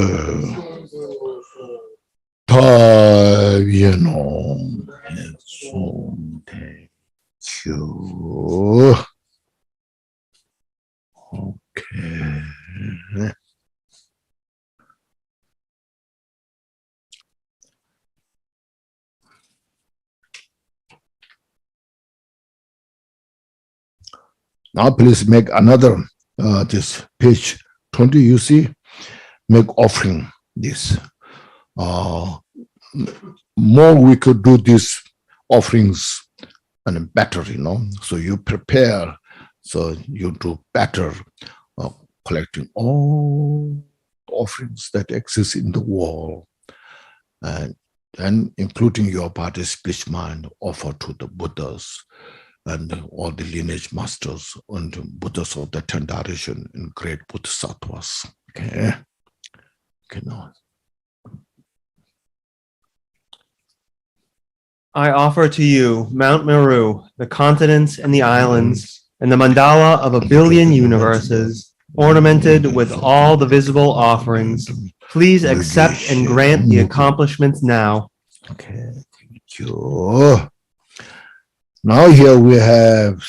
Ta Vieno, Sunde Q. Okay. Now please make another, this page 20, you see, make offering this. More we could do these offerings and better, so you prepare, so you do better, collecting all offerings that exist in the world, and including your body's speech mind offer to the Buddhas and all the lineage masters and Buddhas of the 10th direction and great Bodhisattvas. Okay. Now. I offer to you Mount Meru, the continents and the islands, and the mandala of 1 billion universes, ornamented with all the visible offerings. Please accept and grant the accomplishments now. Okay, thank you. Now here we have,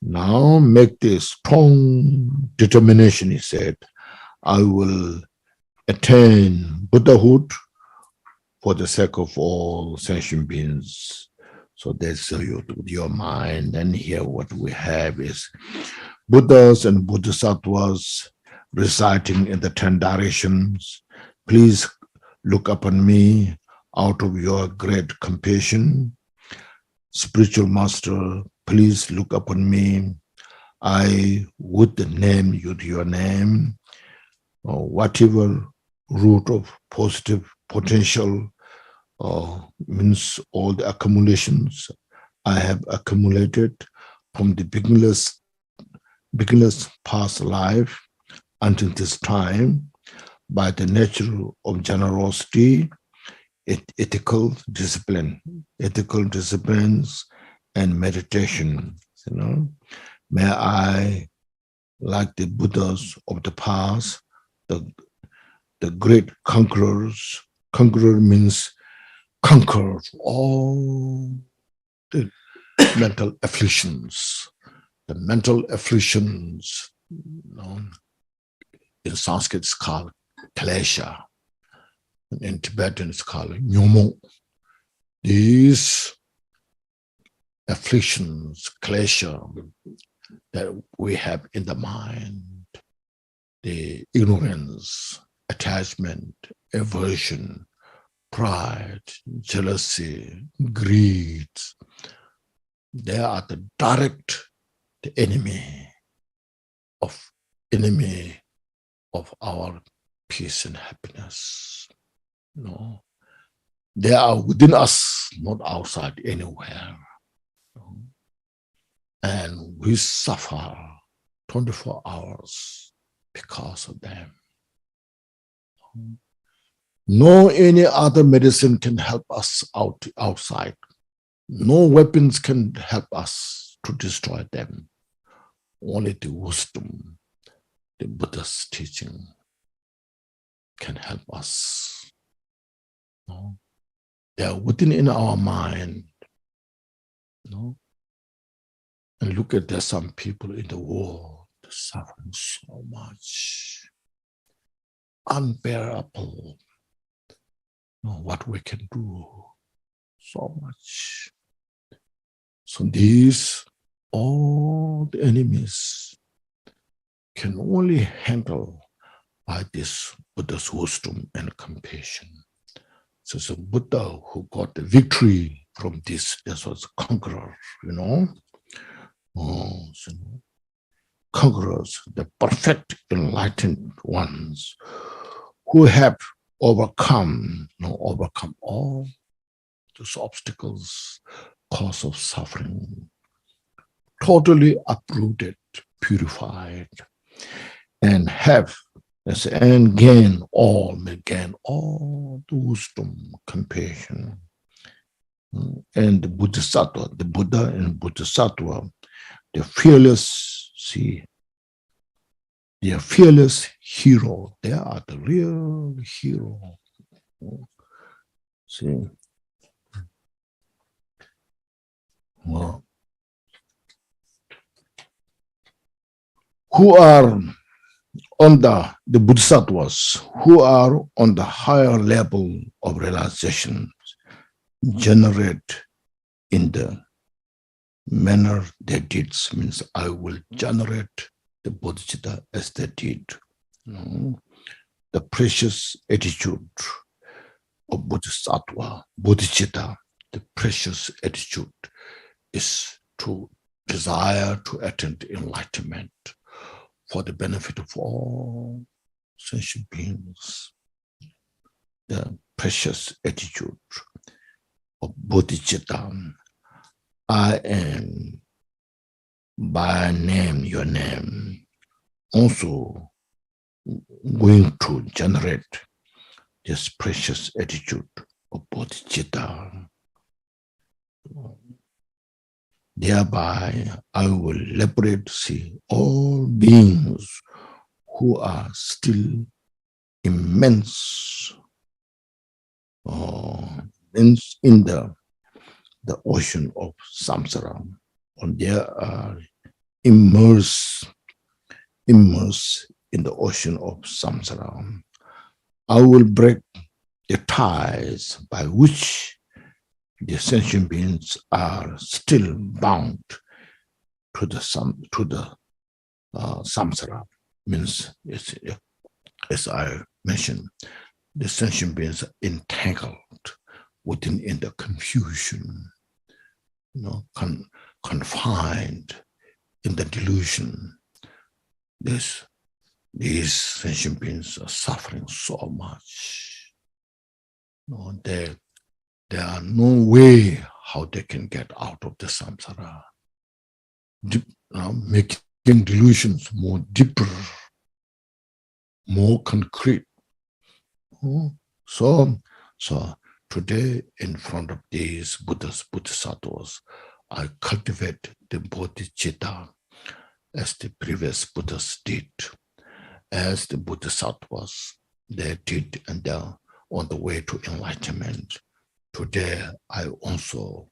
now make this strong determination, he said, I will attain Buddhahood for the sake of all sentient beings. So that's your mind. And here what we have is Buddhas and Bodhisattvas residing in the 10 directions. Please look upon me out of your great compassion. Spiritual master, please look upon me. I would name you to your name. Whatever root of positive potential means all the accumulations I have accumulated from the beginner's past life until this time by the nature of generosity, ethical discipline, ethical disciplines, and meditation. May I, like the Buddhas of the past, the great conquerors. Conqueror means conquer all the mental afflictions. The mental afflictions, in Sanskrit it's called klesha. In Tibetan it's called nyomo. These afflictions, klesha, that we have in the mind, the ignorance, attachment, aversion, pride, jealousy, greed, they are the direct enemy of our peace and happiness. They are within us, not outside anywhere. And we suffer 24 hours because of them. No any other medicine can help us outside. No weapons can help us to destroy them. Only the wisdom, the Buddha's teaching can help us. No? They are within in our mind. No? And look at there's some people in the world suffering so much. Unbearable. What we can do. So much. So these, all the enemies can only handle by this Buddha's wisdom and compassion. So it's a Buddha who got the victory from this was a conqueror, conquerors, the perfect enlightened ones who have overcome all those obstacles, cause of suffering, totally uprooted, purified, and gain all the wisdom, compassion. And the Bodhisattva, the Buddha and Bodhisattva, the fearless, they are fearless hero. They are the real hero. See? Well, who are on the Bodhisattvas, who are on the higher level of realization, generate in the manner they did, means I will generate the Bodhichitta as they did. The precious attitude of Bodhisattva, Bodhichitta, the precious attitude is to desire to attain enlightenment for the benefit of all sentient beings. The precious attitude of Bodhichitta, I am by name, your name, also going to generate this precious attitude of Bodhichitta. Thereby, I will liberate, all beings who are still immense in the ocean of samsara, and they are immersed in the ocean of samsara. I will break the ties by which the sentient beings are still bound to the samsara. Means, as I mentioned, the sentient beings are entangled within in the confusion, confined in the delusion. These sentient beings are suffering so much. There are no way how they can get out of the samsara. Making delusions more deeper, more concrete. So today, in front of these Bodhisattvas, I cultivate the Bodhichitta as the previous Buddhas did, as the Bodhisattvas they did, and they're on the way to enlightenment. Today, I also,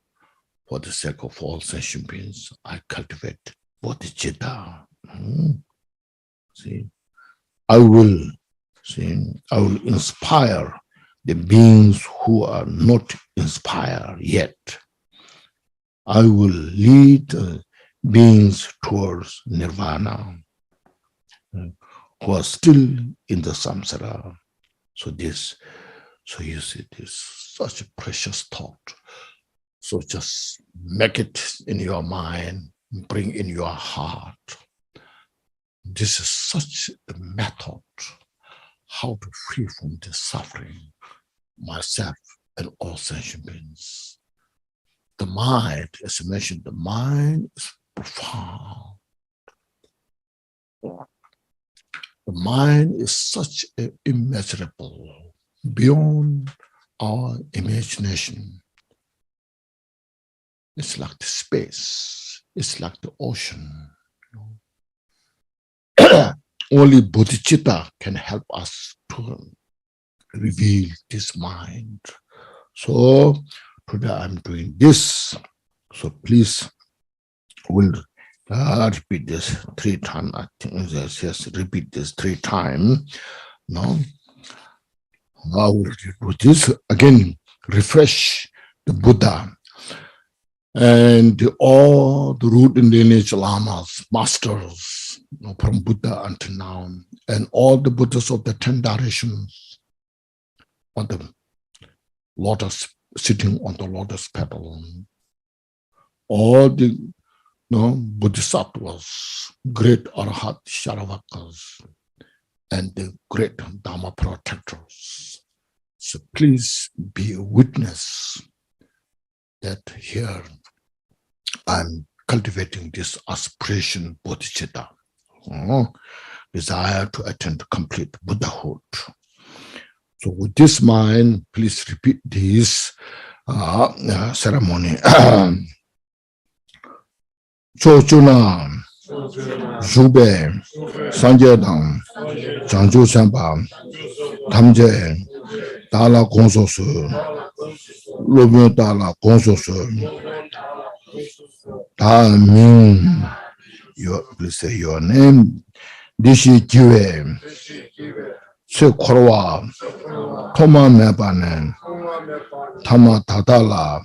for the sake of all sentient beings, I cultivate Bodhichitta. I will inspire the beings who are not inspired yet. I will lead beings towards nirvana, who are still in the samsara. So you see, this such a precious thought. So just make it in your mind, bring in your heart. This is such a method how to free from this suffering, myself and all sentient beings. The mind, as I mentioned, the mind is profound. The mind is such immeasurable, beyond our imagination. It's like the space. It's like the ocean. Only Bodhichitta can help us to reveal this mind. So today I'm doing this. So please we'll repeat this 3 times. I think yes, repeat this 3 times. Now I will do this again. Refresh the Buddha and all the root and lineage lamas, masters, from Buddha until now, and all the Buddhas of the 10 directions on the lotus, sitting on the lotus petal. All the Bodhisattvas, great Arhat Sharavakas, and the great Dharma protectors. So please be a witness that here I'm cultivating this aspiration, Bodhichitta, desire to attain complete Buddhahood. So with this mind, please repeat this ceremony. Chochuna, Jube, Sanjedang, Janju Sampa, Tamje, Dala Gonsosu, Lobu Dala Gonsosu, Da Ming, please say your name, Dishi Kiwe, Se Korwa, Toma Mebanen, Tama Tadala,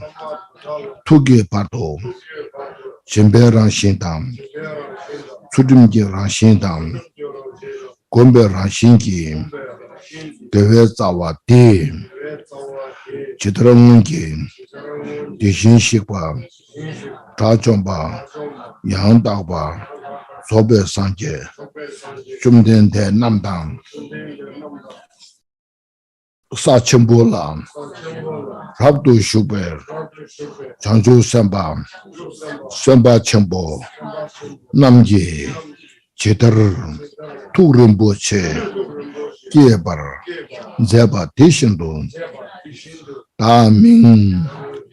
Tugi Pato, Jimbe Ranshindam, Sudimji Ranshindam, Gombe Ranshingi, Gewezawa Di, Chitramungi, Dishinshikwa, Trajomba, Yangdagba, Sobe Sanje, Jumden de Namdang, Sachambula, Rabdu Shuber, Janju Samba, Samba Chambo, Namji, Chitar, Turimboche, Kiebar, Zeba Tishindu, Da Ming,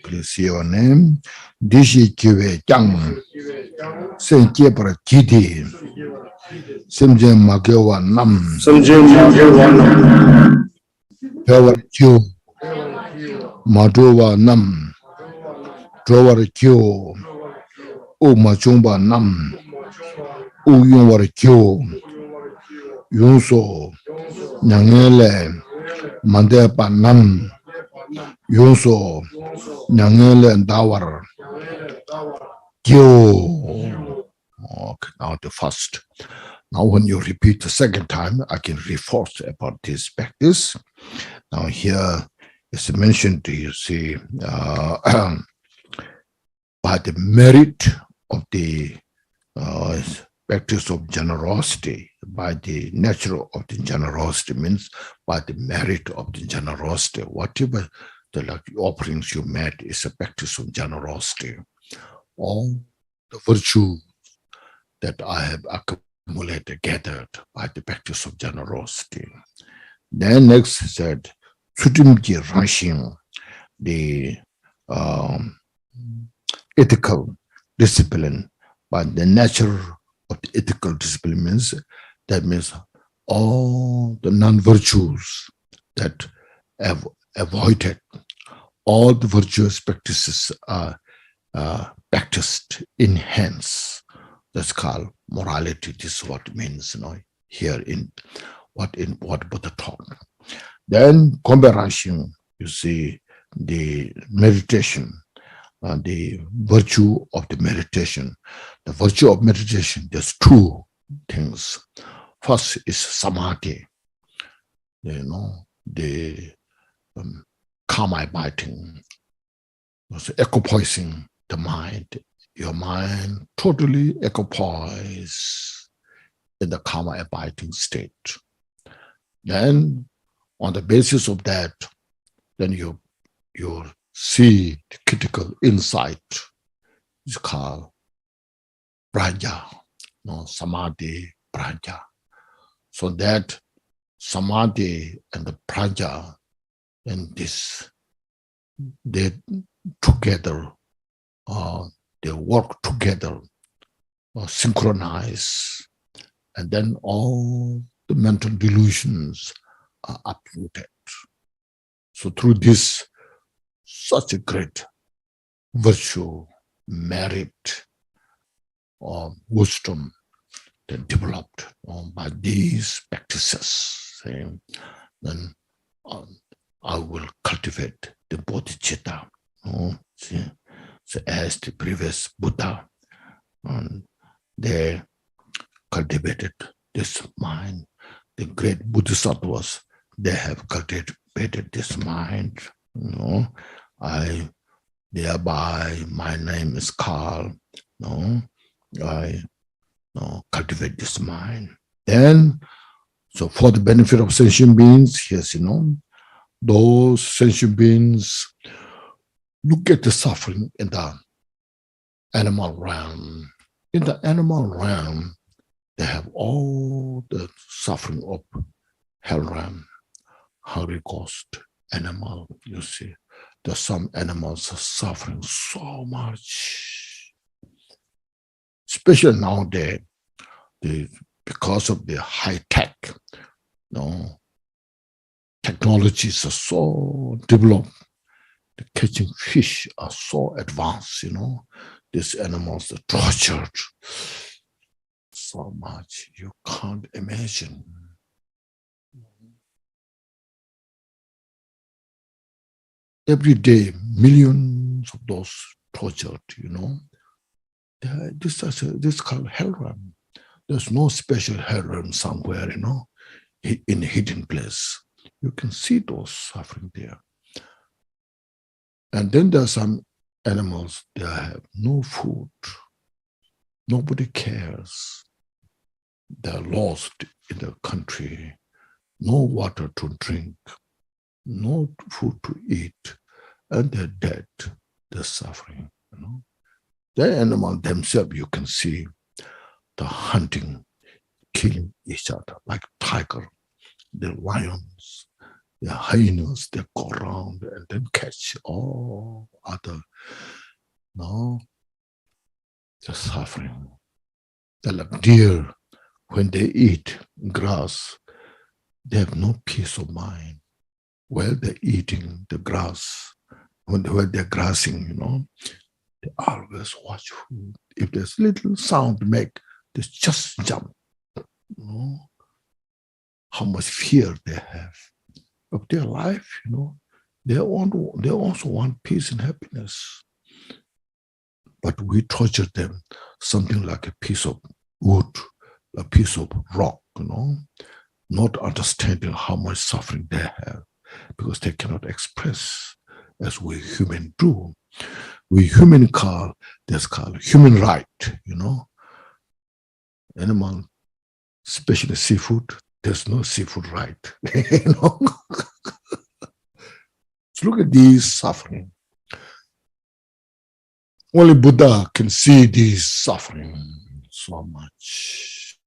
please see your name, Dishi Kiwe Chang, Saint Kiebar Kiti, Simjem Magewa Nam, Power Q, Madova Nam, Drower Q, O Machumba Nam, O Yunwar Q, Yunso, Nyangele, Mandepa Nam, Yunso, Nyangele Dawar, Q. Okay, now the first. Now when you repeat the second time, I can reinforce about this practice. Now here is mentioned, you see, by the merit of the practice of generosity, by the nature of the generosity, means by the merit of the generosity. Whatever the offerings you made is a practice of generosity. All the virtue that I have accumulated, gathered by the practice of generosity. Then next said, Sudimji Rashin, the ethical discipline, but the nature of the ethical discipline means, that means all the non-virtues that have avoided, all the virtuous practices are practiced in hence. That's called morality. This is what it means, here in what Buddha taught. Then Komberashin, you see the meditation, the virtue of the meditation. The virtue of meditation, there's 2 things. First is samadhi, the karma abiding, equipoising the mind. Your mind totally equipoise in the karma abiding state. Then on the basis of that, then you see the critical insight. It's called praja, no, samadhi, praja. So that samadhi and the praja and this, they together, they work together, synchronize, and then all the mental delusions are uprooted. So through this, such a great virtue, merit, or wisdom that developed by these practices, then I will cultivate the Bodhichitta. So as the previous Buddha, they cultivated this mind. The great Bodhisattvas, they have cultivated this mind. Thereby my name is called. I cultivate this mind. Then, so for the benefit of sentient beings, yes, those sentient beings look at the suffering in the animal realm. In the animal realm, they have all the suffering of hell realm, hungry ghost, animal, you see. There's some animals are suffering so much. Especially nowadays, because of the high tech, technologies are so developed. The catching fish are so advanced, These animals are tortured so much you can't imagine. Every day, millions of those tortured, This is called hell realm. There's no special hell realm somewhere, in a hidden place. You can see those suffering there. And then there are some animals, they have no food. Nobody cares. They're lost in the country. No water to drink. No food to eat. And they're dead. They're suffering, The animal themselves, you can see the hunting, killing each other like tiger, the lions, the hyenas, they go around and then catch all other, they're suffering. They're like deer, when they eat grass, they have no peace of mind. While they're eating the grass, when they're grassing, they always watch food. If there's little sound to make, they just jump. How much fear they have of their life, They also want peace and happiness. But we torture them, something like a piece of wood, a piece of rock, not understanding how much suffering they have, because they cannot express as we human do. We human call human right, Animal, especially seafood, there's no seafood right, So look at these suffering. Only Buddha can see these suffering so much.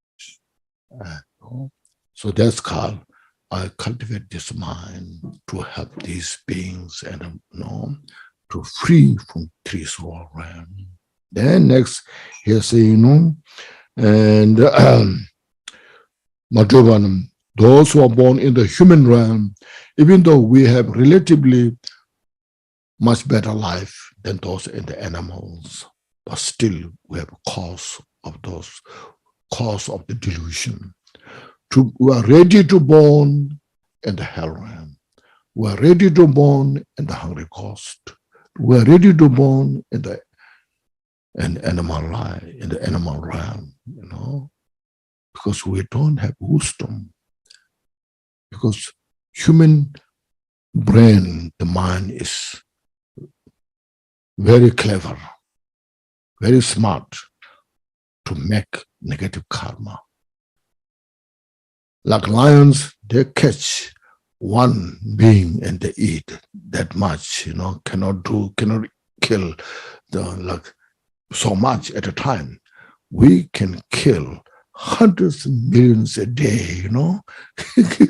So that's called, I cultivate this mind to help these beings and to free from three soul realm. Then next, here say, and Madhuvanam, those who are born in the human realm, even though we have relatively much better life than those in the animals, but still we have a cause of the delusion. We are ready to born in the hell realm. We are ready to born in the hungry ghost. We are ready to born in the animal realm, because we don't have wisdom. Because human brain, the mind is very clever, very smart to make negative karma. Like lions, they catch one being and they eat that much, cannot kill so much at a time. we can kill hundreds of millions a day, you know.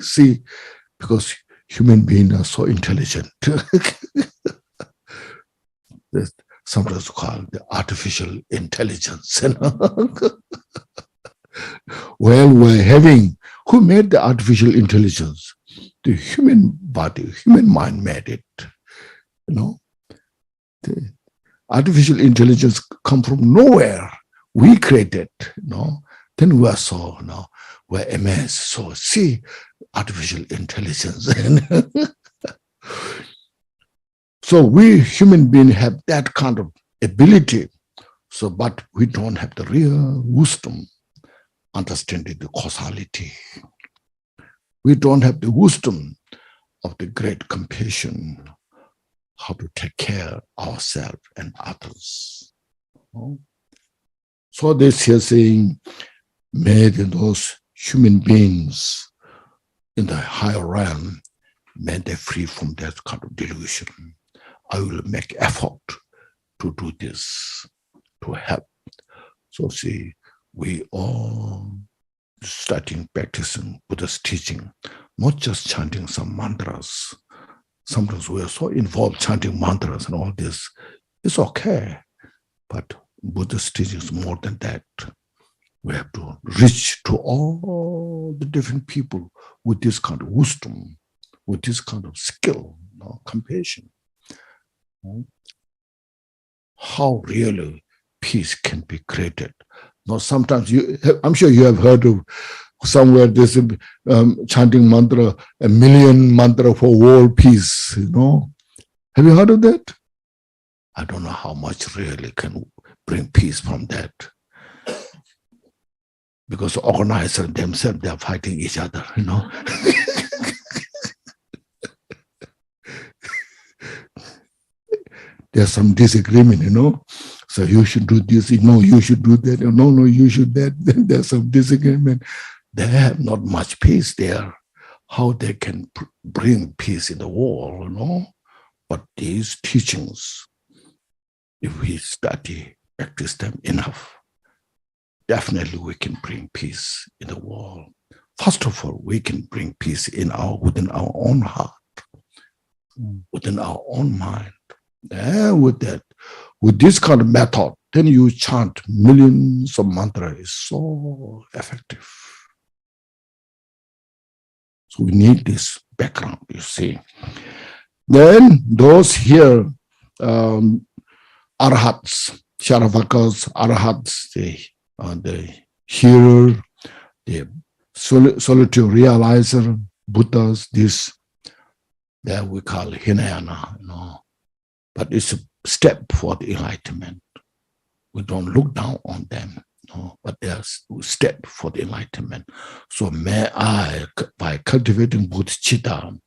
See, because human beings are so intelligent. That's sometimes called the artificial intelligence. You know? Well, we're having, who made the artificial intelligence? The human body, human mind made it. You know, the artificial intelligence come from nowhere. We created, you know. Then we are so, you know, we're amazed. So see, artificial intelligence. So we human beings have that kind of ability. So, but we don't have the real wisdom, understanding the causality. We don't have the wisdom of the great compassion, how to take care of ourselves and others. So this here saying, may those human beings in the higher realm, may they free from that kind of delusion. I will make effort to do this, to help. So see, we all starting practicing Buddha's teaching, not just chanting some mantras. Sometimes we are so involved chanting mantras and all this. It's okay, but Buddha's teaching is more than that. We have to reach to all the different people with this kind of wisdom, with this kind of skill, you know, compassion. How really peace can be created. Now, sometimes I'm sure you have heard of somewhere this chanting mantra, a million mantra for world peace, you know. Have you heard of that? I don't know how much really can bring peace from that. Because the organizers themselves, they are fighting each other, you know. There's some disagreement, you know. So you should do this, no, you should do that, no, you should that. Then there's some disagreement. They have not much peace there. How they can bring peace in the world, you know. But these teachings, if we study, practice them enough, definitely we can bring peace in the world. First of all, we can bring peace within our own heart, within our own mind. And with this kind of method, then you chant millions of mantras. Is so effective. So we need this background, you see. Then those here, arhats, Sharavakas, arhats, the hearer, the solitude realizer, Buddhas, this that we call Hinayana, you know. But it's a step for the enlightenment. We don't look down on them, no, but there's a step for the enlightenment. So may I, by cultivating Bodhichitta,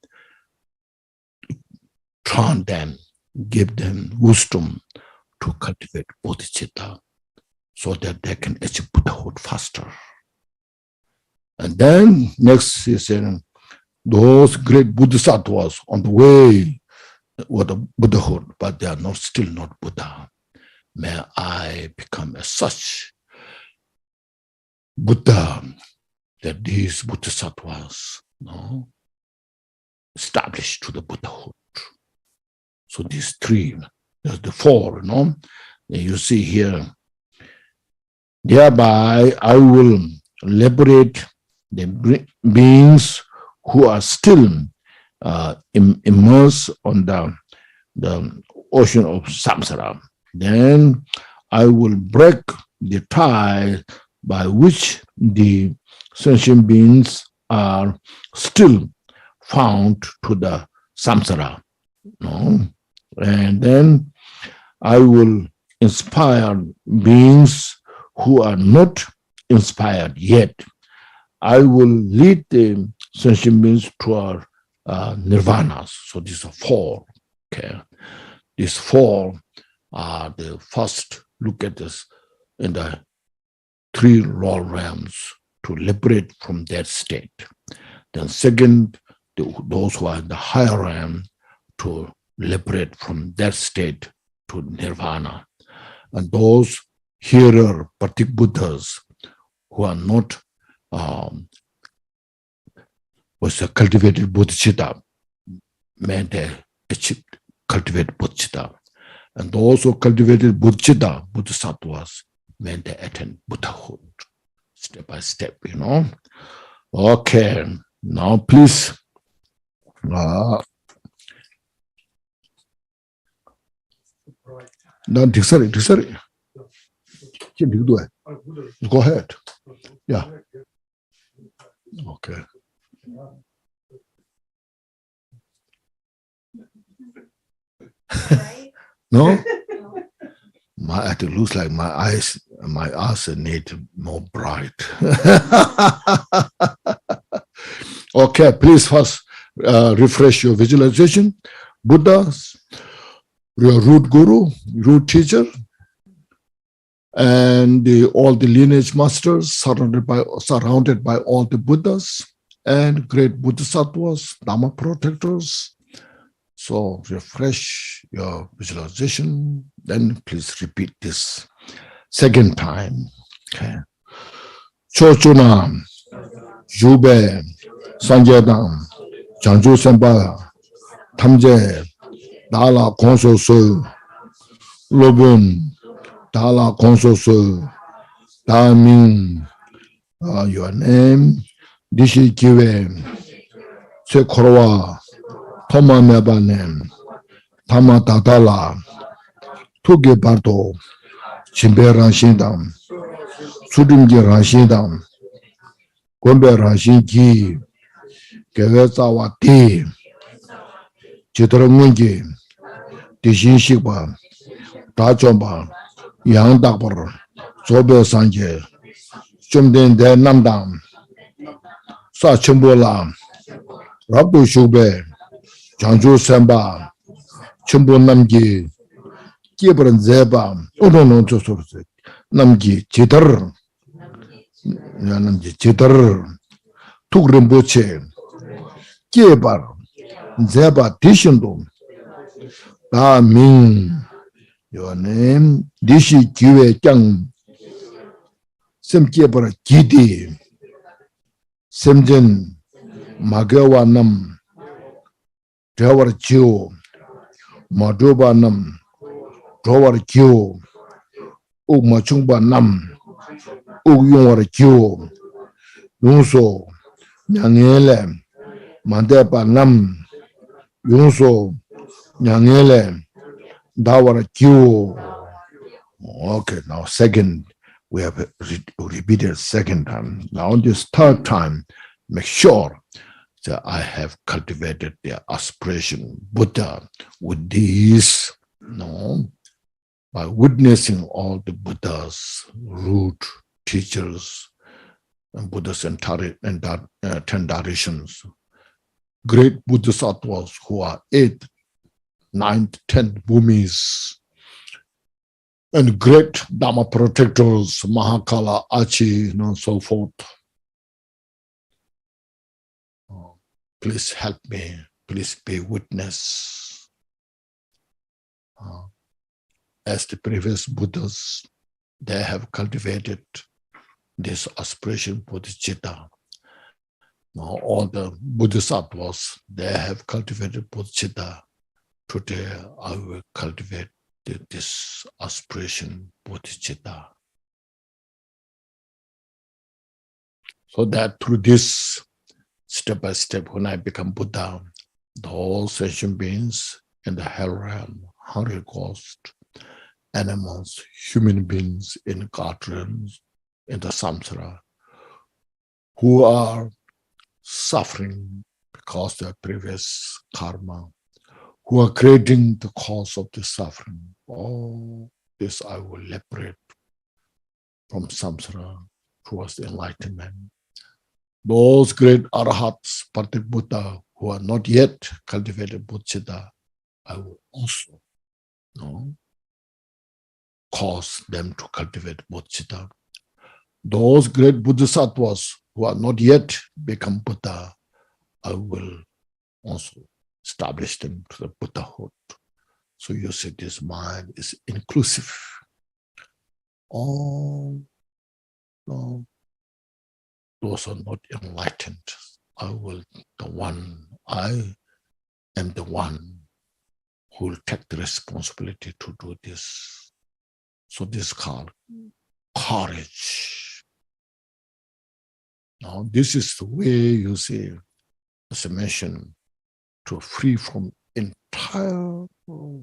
train them, give them wisdom to cultivate Bodhichitta so that they can achieve Buddhahood faster. And then next is those great Bodhisattvas on the way with the Buddhahood, but they are still not Buddha. May I become as such Buddha that these Bodhisattvas, no, established to the Buddhahood. So these three, there's the four, no? You see here, thereby I will liberate the beings who are still immersed on the ocean of samsara. Then I will break the tie by which the sentient beings are still found to the samsara. No? And then I will inspire beings who are not inspired yet. I will lead the sentient beings toward nirvana. So these are four. Okay, these four are the first. Look at this in the three lower realms to liberate from that state. Then second, those who are in the higher realm to liberate from that state to nirvana. And those hearer, Pratik Buddhas, who are not was a cultivated Bodhichitta, meant they achieved cultivated Bodhichitta. And those who cultivated Bodhichitta, Bodhisattvas, meant they attain Buddhahood, step by step, you know. Okay, now please. No, sorry. Go ahead. Yeah. Okay. No? It looks like my eyes need more bright. Okay, please first refresh your visualization. Buddha, your root guru, root teacher, and all the lineage masters surrounded by all the Buddhas and great Bodhisattvas, Dhamma protectors. So refresh your visualization. Then please repeat this second time. Okay. Chochunam, Jube, Sanjedam, Chanju Semba, Tamje, Dala Konsosu, Lobun, Dala Konsosu, Damin, your name, Dishi Kiwe, Sekorowa, Toma Mebanem, Tama Tatala, Tuge Barto, Chimbe Rashidam, Sudungi Rashidam, Gombe Rashiki, Gevetsawa Ti, Chitramungi, Tishin Shikba, Tachomba, Yang Dakbar, Sobe Sanje, Chumden De Namdam, Sa Chimbola, Rabu Shube, Janju Semba, Chimbo Namgi, Kibran Zeba, no, Namgi, Chitar, Namgi, Chitar, Tugrimbuche, Kibar, Zeba Tishundum, Da Ming, your name, Dishi Kiwe Kyang, Sem Kibar Kiti, Semjen, Magawa Nam, Tower Chiu, Maduba Nam, Tower Chiu, Machumba Nam, Yungar Chiu, Yunso, Nyangele, Mandepa Nam, Yunso, Nyangele, Dawar Chiu. Okay, now second, we have repeated second time. Now this third time, make sure that I have cultivated the aspiration Buddha with these, by witnessing all the Buddhas, root teachers, and Buddhas and 10 directions, great Bodhisattvas who are 8th, 9th, 10th bhumis, and great Dhamma protectors, Mahakala, Achi, and so forth. Please help me. Please be witness. As the previous Buddhas, they have cultivated this aspiration Bodhichitta. Now all the Bodhisattvas, they have cultivated Bodhichitta. Today I will cultivate this aspiration Bodhichitta. So that through this, step by step, when I become Buddha, the whole sentient beings in the hell realm, hungry ghosts, animals, human beings in God realms, in the samsara, who are suffering because of their previous karma, who are creating the cause of the suffering. All this I will liberate from samsara towards the enlightenment. Those great arahats, Pratik Buddha, who are not yet cultivated Bodhichitta, I will also cause them to cultivate Bodhichitta. Those great Bodhisattvas who are not yet become Buddha, I will also establish them to the Buddhahood. So you see, this mind is inclusive all no, those are not enlightened. I am the one who will take the responsibility to do this. So this is called courage. Now, this is the way you see, as I mentioned, to free from entire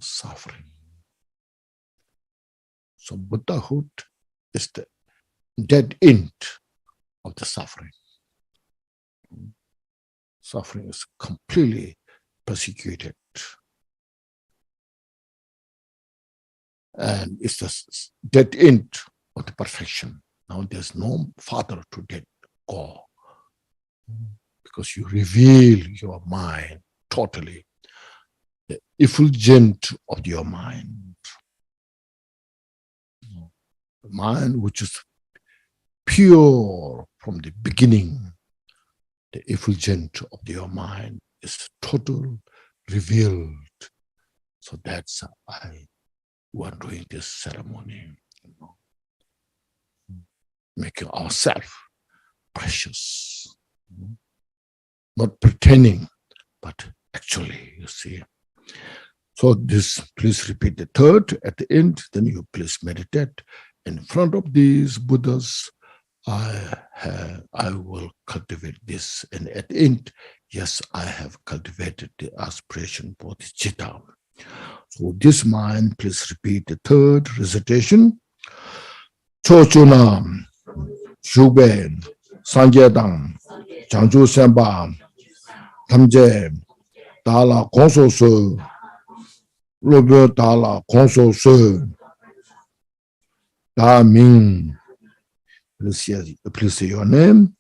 suffering. So Buddhahood is the dead end of the suffering. Suffering is completely persecuted. And it's the dead end of the perfection. Now there's no further to dead go. Because you reveal your mind totally, the effulgence of your mind. The mind which is pure from the beginning, the effulgence of your mind is total revealed. So that's why we are doing this ceremony, making ourselves precious, not pretending, but actually, you see. So this, please repeat the third at the end, then you please meditate. In front of these Buddhas, I will cultivate this. And at the end, yes, I have cultivated the aspiration Bodhichitta. So this mind, please repeat the third recitation. Chochuna, Shube, Sanjedang, Changju Semba, Tamje, Dala Konso Su, Rubu Dala Konso Su, Da Ming. Please say your name.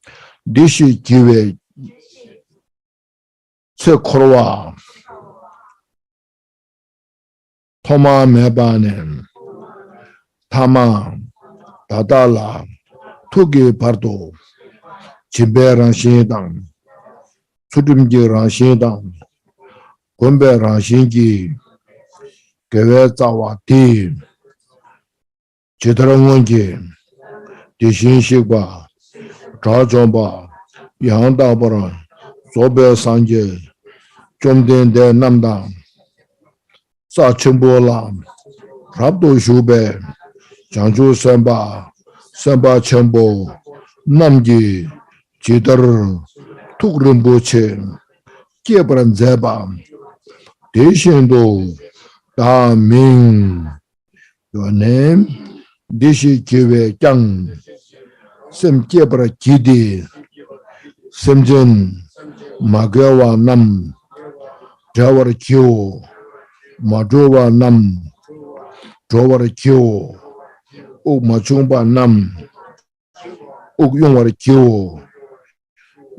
Dishi Kiwe Tse Korwa Toma Mebanem Tama Dadala Tugi Pardo Chimbe Ranshidang Sudumji Ranshidang Gombe Ranshingi Gewe Zawati Chidarangonji Dishin Shigba Trajomba Yangdabara Sobe Sanje Chomden de Namdang Sa Chimbola Rabdo Shube Janju Semba Semba Chembo Namji Chidar Tukrimbuche Kiebran Zeba Dishindo Da Ming. Your name Dishi Kiwe Chang Sem Kiebra Kidi Semjen Magawa Nam Jawar Kyo Majowa Nam Jawar Kyo O Machumba Nam O Yongwar Kyo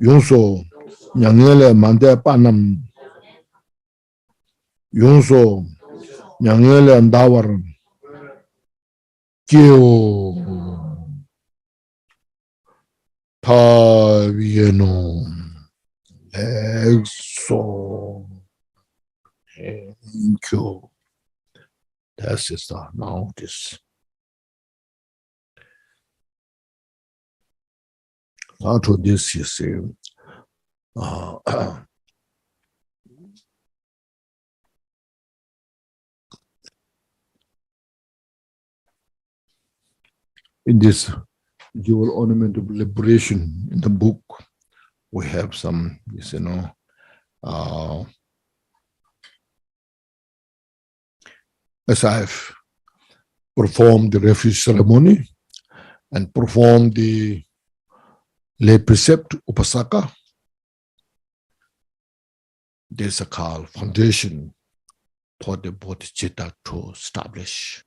Yongso Nyangele Mande Panam Yongso Nyangele Ndawar Kyo Tavieno Exo. Thank you. That's it. Now this. Out of this, you see, in this jewel ornament of liberation in the book, we have some, as I've performed the refuge ceremony and performed the lay precept upasaka, there's a call foundation for the Bodhichitta to establish.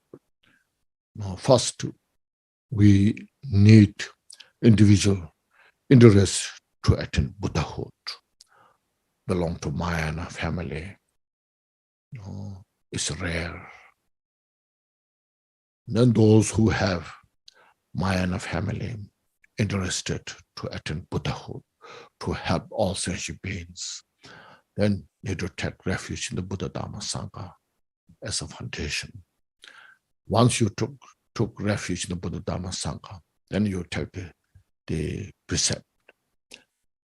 Now, first, we need individual interest to attain Buddhahood, belong to Mahayana family. It's rare. Then those who have Mahayana family interested to attain Buddhahood, to help all sentient beings, then need to take refuge in the Buddha Dhamma Sangha as a foundation. Once you took took refuge in the Buddha Dhamma Sangha. Then you take the precept,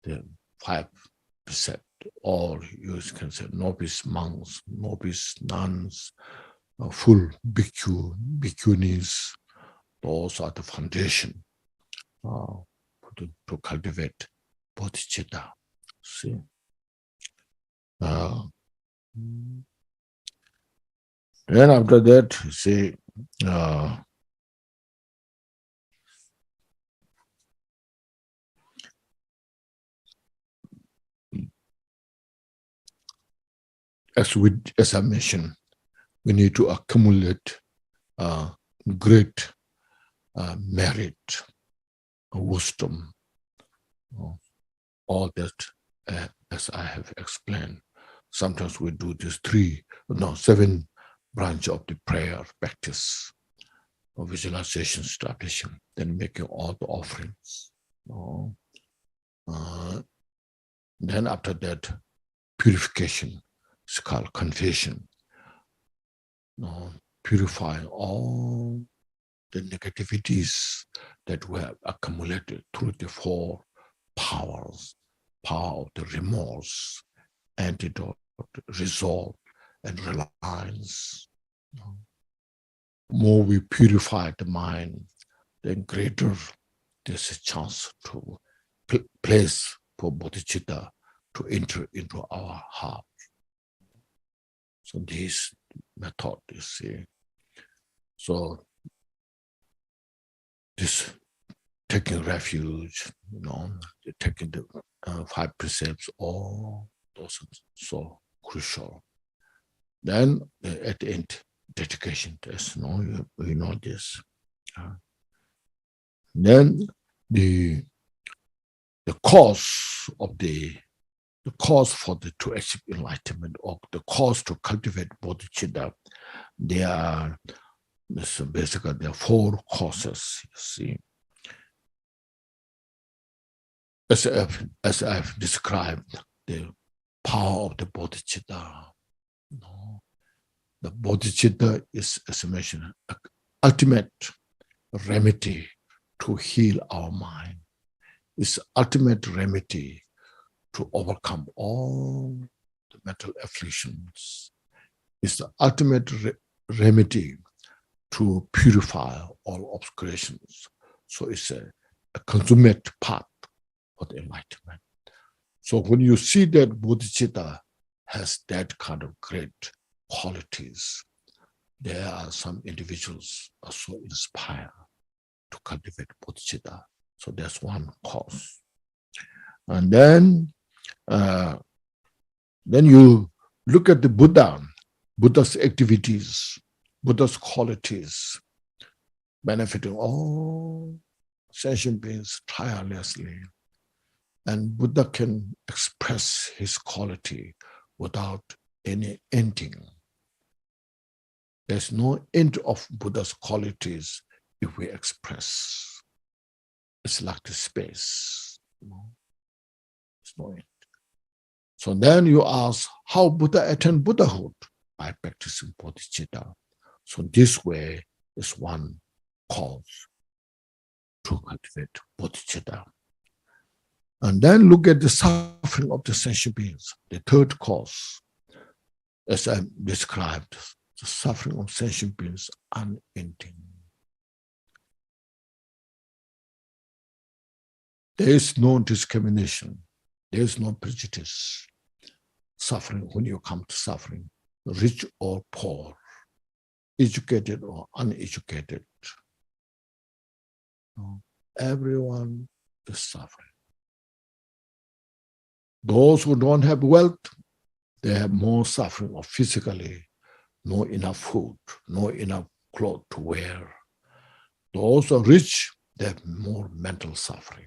the 5 precepts, or you can say novice monks, novice nuns, full bhikkhu, bhikkhunis. Those are the foundation to cultivate bodhicitta. See. Then after that, see, as I mentioned, we need to accumulate great merit, wisdom, all that, as I have explained. Sometimes we do this 7 branch of the prayer practice, of visualization, establishing, then making all the offerings. Then after that, purification is called confession. Purifying all the negativities that we have accumulated through the 4 powers, power of the remorse, antidote, resolve, and reliance. More we purify the mind, then greater there's a chance to place for bodhicitta to enter into our heart. So this method, you see. So this taking refuge, taking the 5 precepts, all those are so crucial. Then at the end, dedication test. We know this. Then the cause for to achieve enlightenment, or the cause to cultivate bodhicitta, there are basically 4 causes. You see, as I've described, the power of the bodhicitta. The bodhicitta is, as I mentioned, an ultimate remedy to heal our mind. It's ultimate remedy to overcome all the mental afflictions. It's the ultimate remedy to purify all obscurations. So it's a consummate path for the enlightenment. So when you see that bodhicitta has that kind of great qualities, there are some individuals are so inspired to cultivate bodhicitta. So that's one cause. And then you look at the Buddha's activities, Buddha's qualities, benefiting all sentient beings tirelessly. And Buddha can express his quality without any ending. There's no end of Buddha's qualities if we express. It's like the space. There's no end. So then you ask, how Buddha attained Buddhahood? By practicing bodhicitta. So this way is one cause to cultivate bodhicitta. And then look at the suffering of the sentient beings, the 3rd cause. As I described, the suffering of sentient beings unending. There is no discrimination. There is no prejudice. Suffering, when you come to suffering, rich or poor, educated or uneducated, everyone is suffering. Those who don't have wealth, they have more suffering of physically, no enough food, no enough clothes to wear. Those who are rich, they have more mental suffering.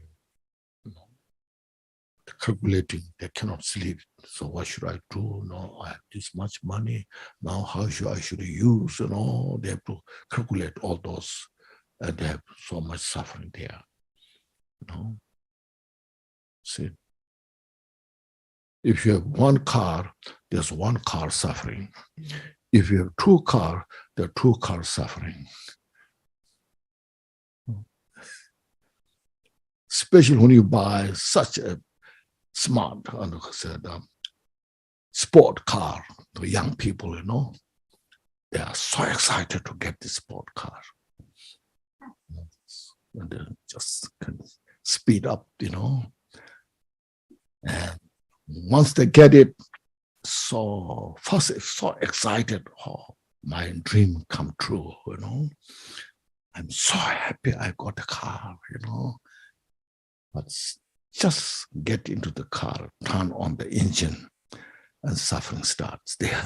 Calculating, they cannot sleep. So what should I do? No, I have this much money. Now how should I use? They have to calculate all those, and they have so much suffering there. See, if you have 1 car, there's 1 car suffering. If you have 2 cars, there are 2 cars suffering. especially when you buy such a smart sport car. The young people, they are so excited to get this sport car. And they just can speed up, And once they get it, so excited, my dream come true, I'm so happy I got a car, But just get into the car, turn on the engine, and suffering starts there.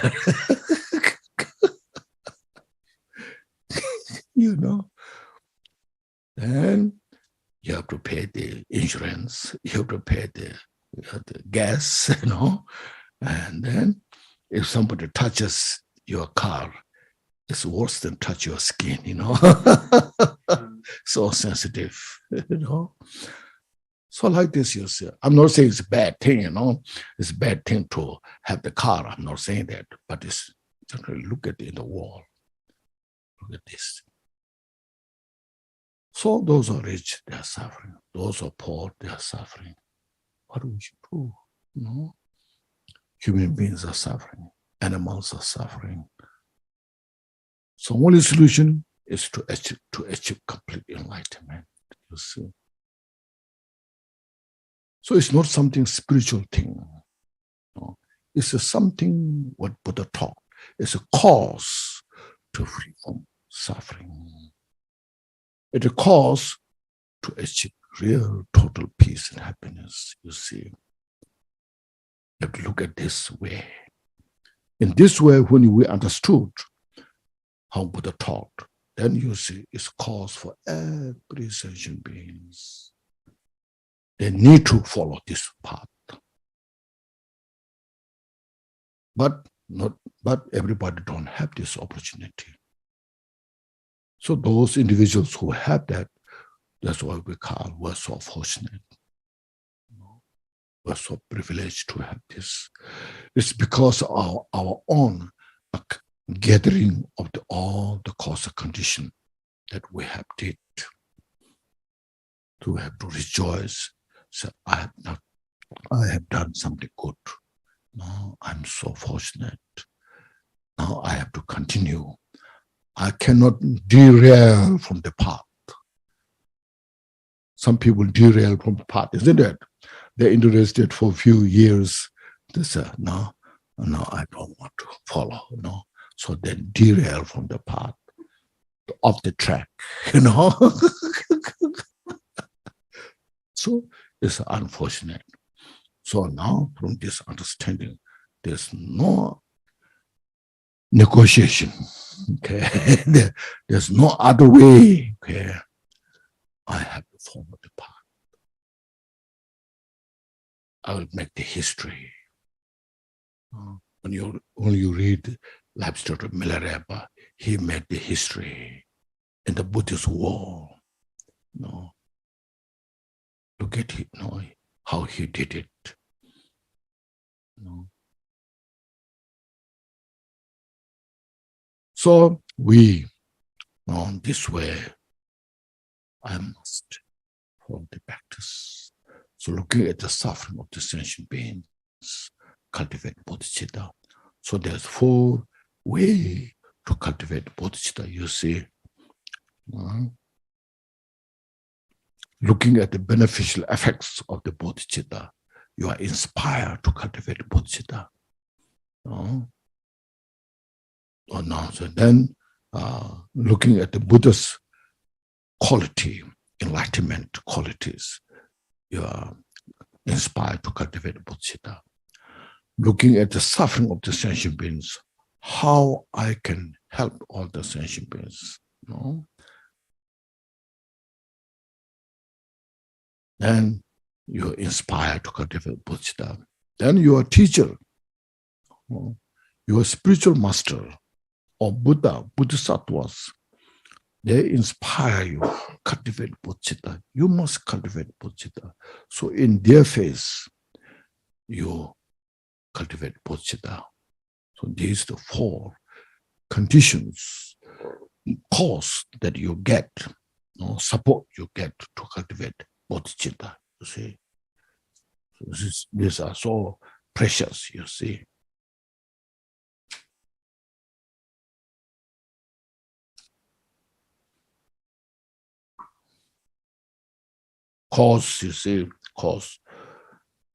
Then you have to pay the insurance, you have to pay the gas, And then if somebody touches your car, it's worse than touch your skin, So sensitive, So like this, you see, I'm not saying it's a bad thing, It's a bad thing to have the car. I'm not saying that, but it's generally look at it in the wall. Look at this. So those are rich, they are suffering. Those are poor, they are suffering. What do we should do? Human beings are suffering. Animals are suffering. So only solution is to achieve complete enlightenment. You see. So it's not something spiritual thing. It's something what Buddha taught. It's a cause to free from suffering. It's a cause to achieve real total peace and happiness, you see. You have to look at this way. In this way, when we understood how Buddha taught, then you see it's cause for every sentient beings. They need to follow this path. But everybody don't have this opportunity. So those individuals who have that, that's why we're so fortunate. We're so privileged to have this. It's because of our own gathering of all the causal condition that we have did. To have to rejoice. So I have done something good. No, I'm so fortunate. Now I have to continue. I cannot derail from the path. Some people derail from the path, isn't it? They're interested for a few years. They say, no, I don't want to follow. So they derail from the path, off the track, So it's unfortunate. So now, from this understanding, there's no negotiation. Okay, there's no other way. Okay, I have to follow the path. I will make the history. When you read life story of Milarepa, he made the history in the Buddhist wall. Look at it, how he did it. So we, this way, I must follow the practice. So looking at the suffering of the sentient beings, cultivate bodhicitta. So there's 4 ways to cultivate bodhicitta, you see. Looking at the beneficial effects of the bodhicitta, you are inspired to cultivate bodhicitta. So then, looking at the Buddha's quality, enlightenment qualities, you are inspired to cultivate bodhicitta. Looking at the suffering of the sentient beings, how I can help all the sentient beings. Then you're inspired to cultivate bodhicitta. Then you're a teacher, you're a spiritual master, or Buddha, Bodhisattvas. They inspire you, cultivate bodhicitta. You must cultivate bodhicitta. So in their face, you cultivate bodhicitta. So these are the 4 conditions, cause that you get, support you get to cultivate bodhicitta, you see. So these are so precious, you see. Cause, you see, cause.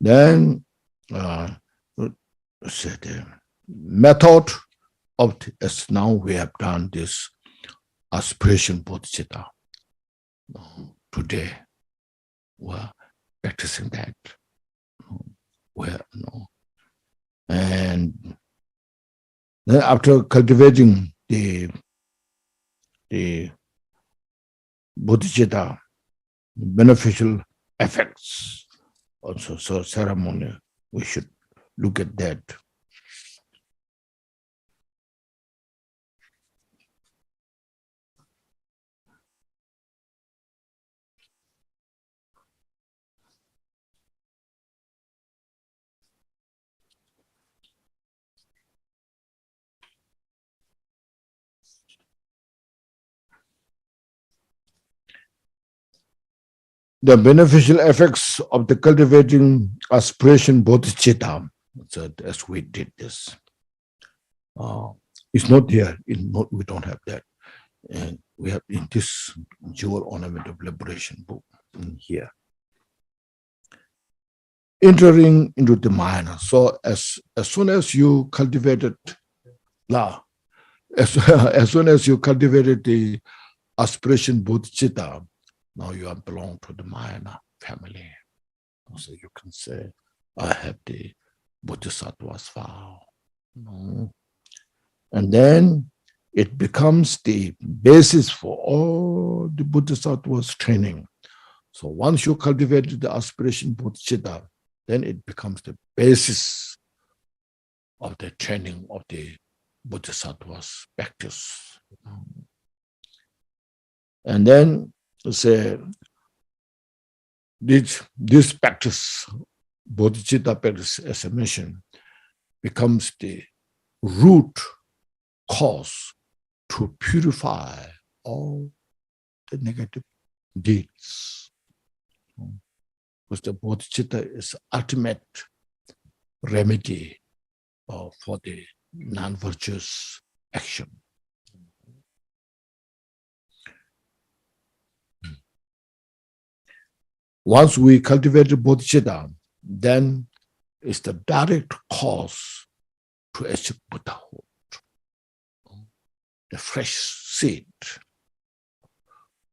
Then, say the method of as now we have done this aspiration bodhicitta. Today, we're practicing that. And then after cultivating the bodhicitta, beneficial effects, also so ceremony, we should look at that. The beneficial effects of the cultivating aspiration bodhicitta, so as we did this, it's not here. We don't have that. And we have in this Jewel Ornament of Liberation book in here. Entering into the mind. So as soon as you cultivated as soon as you cultivated the aspiration bodhicitta, now you are belong to the Mayana family. So you can say, I have the Bodhisattva Vow. And then it becomes the basis for all the Bodhisattva's training. So once you cultivate the aspiration bodhicitta, then it becomes the basis of the training of the Bodhisattva's practice. And then say this practice, bodhicitta practice, as I mentioned, becomes the root cause to purify all the negative deeds. Because the bodhicitta is ultimate remedy for the non-virtuous action. Once we cultivate the bodhicitta, then it's the direct cause to achieve Buddhahood. The fresh seed.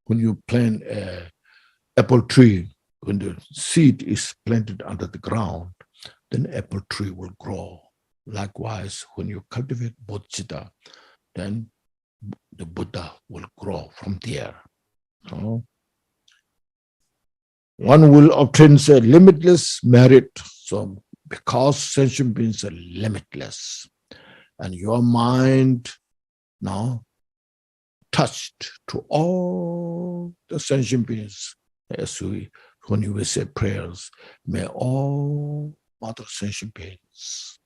When you plant an apple tree, when the seed is planted under the ground, then apple tree will grow. Likewise, when you cultivate bodhicitta, then the Buddha will grow from there. One will obtain a limitless merit. So because sentient beings are limitless, and your mind now touched to all the sentient beings, as when you will say prayers, may all other sentient beings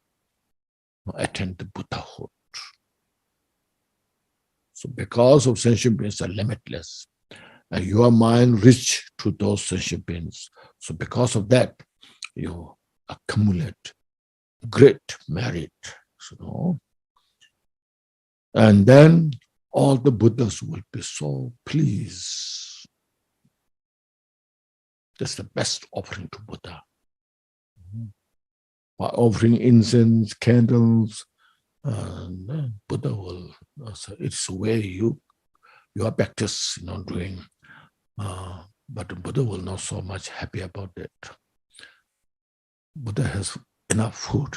attain the Buddhahood. So because of sentient beings are limitless, and your mind reach to those sentient beings. So because of that, you accumulate great merit. And then all the Buddhas will be so pleased. That's the best offering to Buddha. By offering incense, candles, and Buddha will, it's the way you are practice, doing. But the Buddha will not so much happy about that. Buddha has enough food,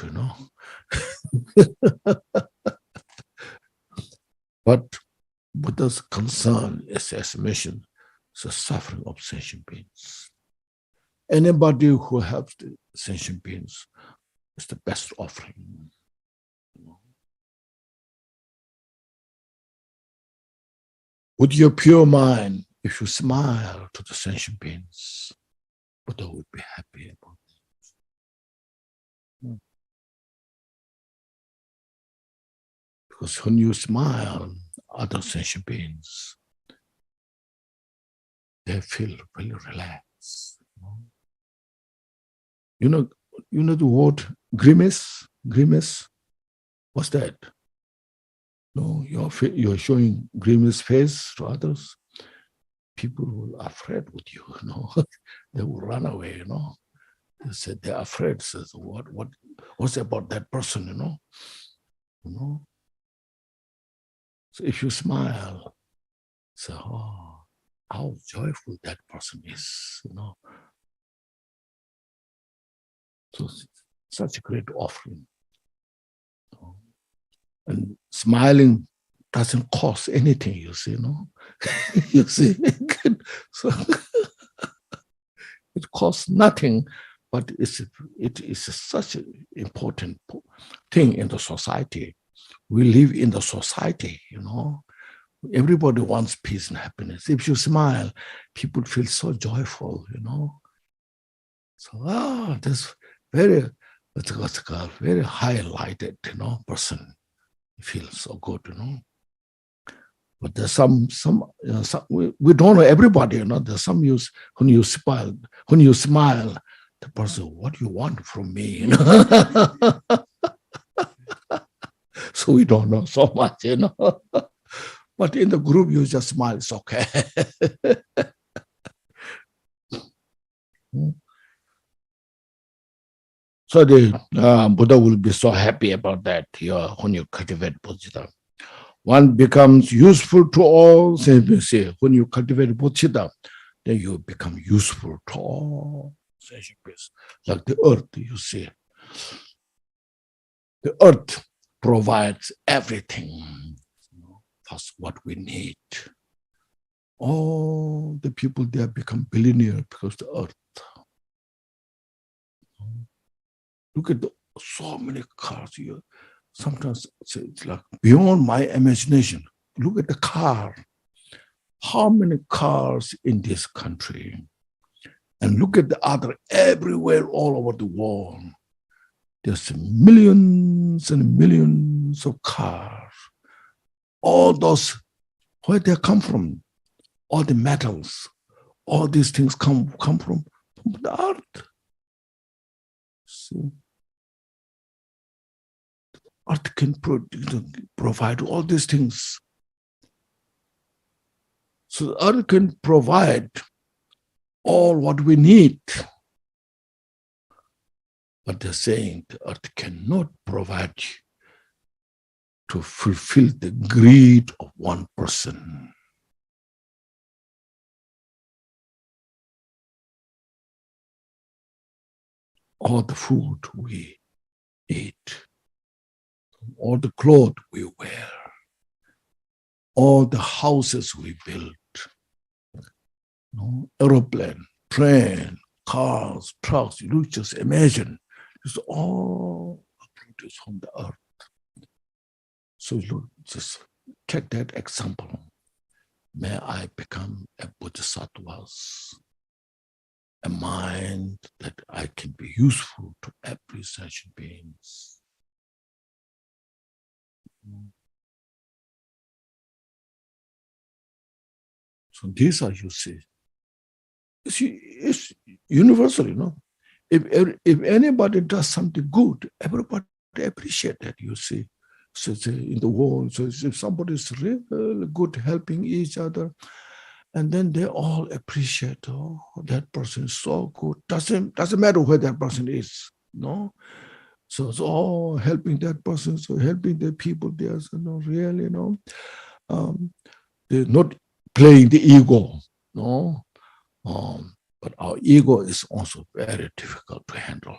But Buddha's concern is, as mentioned, the suffering of sentient beings. Anybody who helps the sentient beings is the best offering. With your pure mind, if you smile to the sentient beings, Buddha will be happy about it. Because when you smile, other sentient beings, they feel really relaxed. You know the word grimace? Grimace? What's that? No, you're showing grimace face to others. People who are afraid with you, they will run away, They said they're afraid. Says, what's about that person, So if you smile, say, oh, how joyful that person is, So such a great offering. And smiling doesn't cost anything, you see, You see, so it costs nothing, but it is such an important thing in the society. We live in the society, Everybody wants peace and happiness. If you smile, people feel so joyful, So, this very, very highlighted, person feels so good, But there's some we don't know everybody, There's some use when you smile, the person, what do you want from me, So we don't know so much, But in the group, you just smile, it's okay. So the Buddha will be so happy about that when you cultivate Bodhisattva. One becomes useful to all. Say, when you cultivate Bodhisattva, then you become useful to all. Like the earth, you see. The earth provides everything. That's what we need. All the people there become billionaires because of the earth. Look at so many cars here. Sometimes it's like beyond my imagination. Look at the car. How many cars in this country? And look at the other everywhere, all over the world. There's millions and millions of cars. All those, where they come from? All the metals, all these things come from the earth. See? Earth can provide all these things. So the earth can provide all what we need. But they're saying the earth cannot provide to fulfill the greed of one person. All the food we eat, all the clothes we wear, all the houses we build, aeroplane, train, cars, trucks, you just imagine, it's all produced from the earth. So look, just take that example. May I become a Bodhisattva, a mind that I can be useful to every sentient being. So these are, you see, it's universal, If anybody does something good, everybody appreciate that, you see. So in the world, so if somebody is really good helping each other, and then they all appreciate, oh, that person is so good. Doesn't matter where that person is, So it's all helping that person, so helping the people there, so really, they're not playing the ego, but our ego is also very difficult to handle,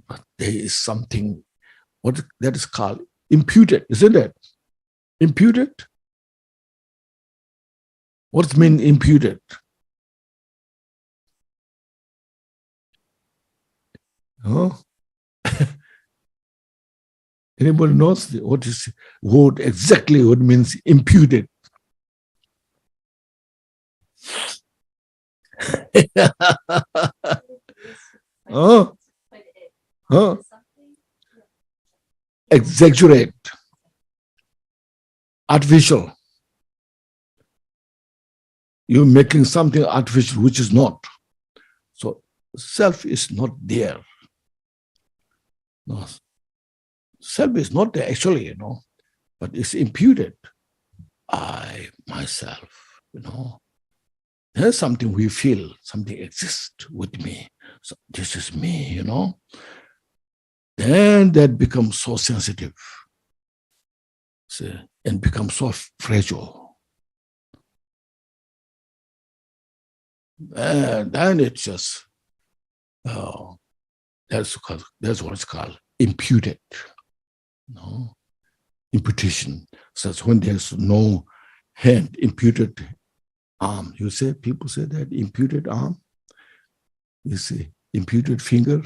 But there is something, what that is called imputed, isn't it? Imputed? What's mean imputed? Anybody knows what is word exactly what means imputed? Exaggerate, artificial. You're making something artificial which is not. self is not there. No, self is not there actually, but it's imputed. I, myself, There's something we feel, something exists with me. So this is me, Then that becomes so sensitive, and becomes so fragile. And then it's just, that's what it's called, imputed. Imputation. So that's when there's no hand, imputed arm. People say that, imputed arm. You see, imputed finger.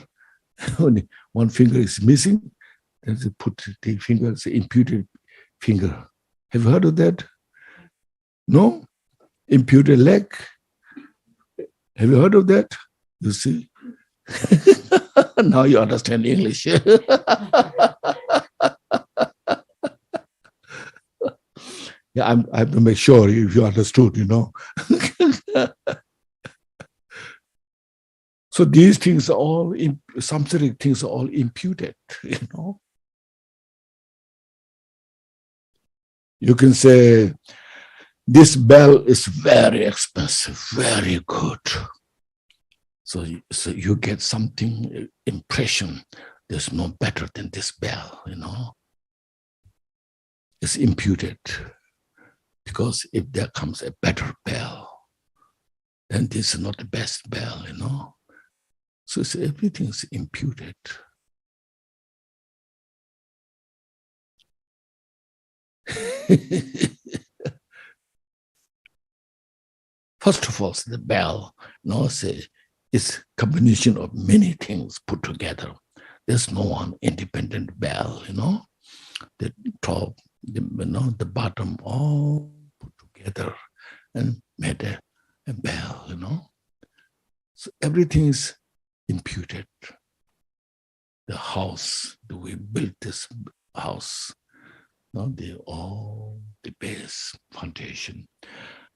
Only one finger is missing. Then they put the finger, it's imputed finger. Have you heard of that? No? Imputed leg. Have you heard of that? You see? Now you understand English. Yeah, I have to make sure if you understood, So these things are all, samsaric things are all imputed, You can say, this bell is very expensive, very good. So you get something, impression, there's no better than this bell, It's imputed. Because if there comes a better bell, then this is not the best bell, So everything's imputed. First of all, the bell, it's a combination of many things put together. There's no one independent bell, The top, the bottom, all put together and made a bell, So everything is imputed. The house, we built this house, the base, foundation,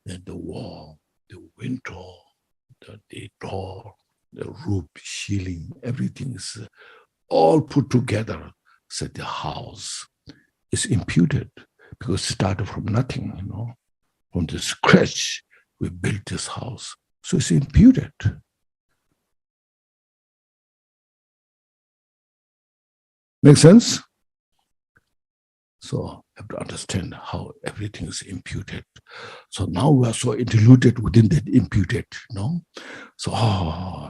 then the wall, the window, the door, the roof, ceiling, everything is all put together. So the house is imputed because it started from nothing, From the scratch, we built this house. So it's imputed. Make sense? So you have to understand how everything is imputed. So now we are so interluded within that imputed, So,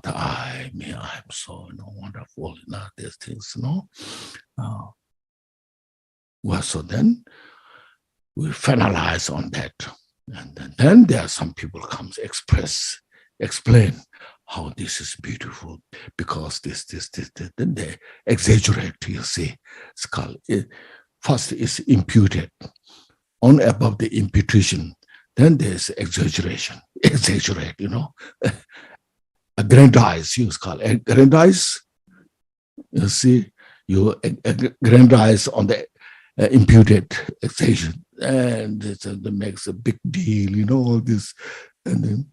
the I, me, I'm so wonderful, these things, So then we finalize on that. And then there are some people comes explain how this is beautiful, because this, then they exaggerate, you see. It's called, first is imputed, on above the imputation, then there's exaggeration, exaggerate, aggrandize, it's called aggrandize, you see, you aggrandize on the imputed exaggeration, and it makes a big deal, all this, and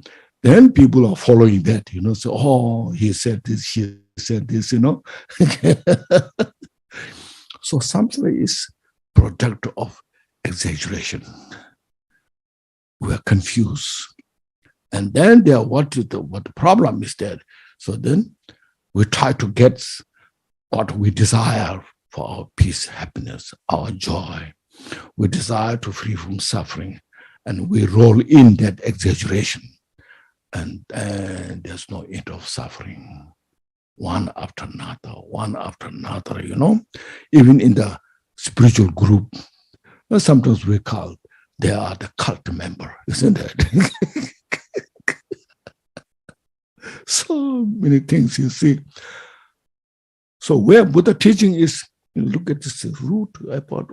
then people are following that, so, he said this, she said this, So something is product of exaggeration. We are confused. And then what the problem is that, so then we try to get what we desire for our peace, happiness, our joy. We desire to free from suffering, and we roll in that exaggeration. And there's no end of suffering. One after another, Even in the spiritual group, sometimes we call, they are the cult member, isn't it? So many things, you see. So where Buddha teaching is, look at this root, I thought,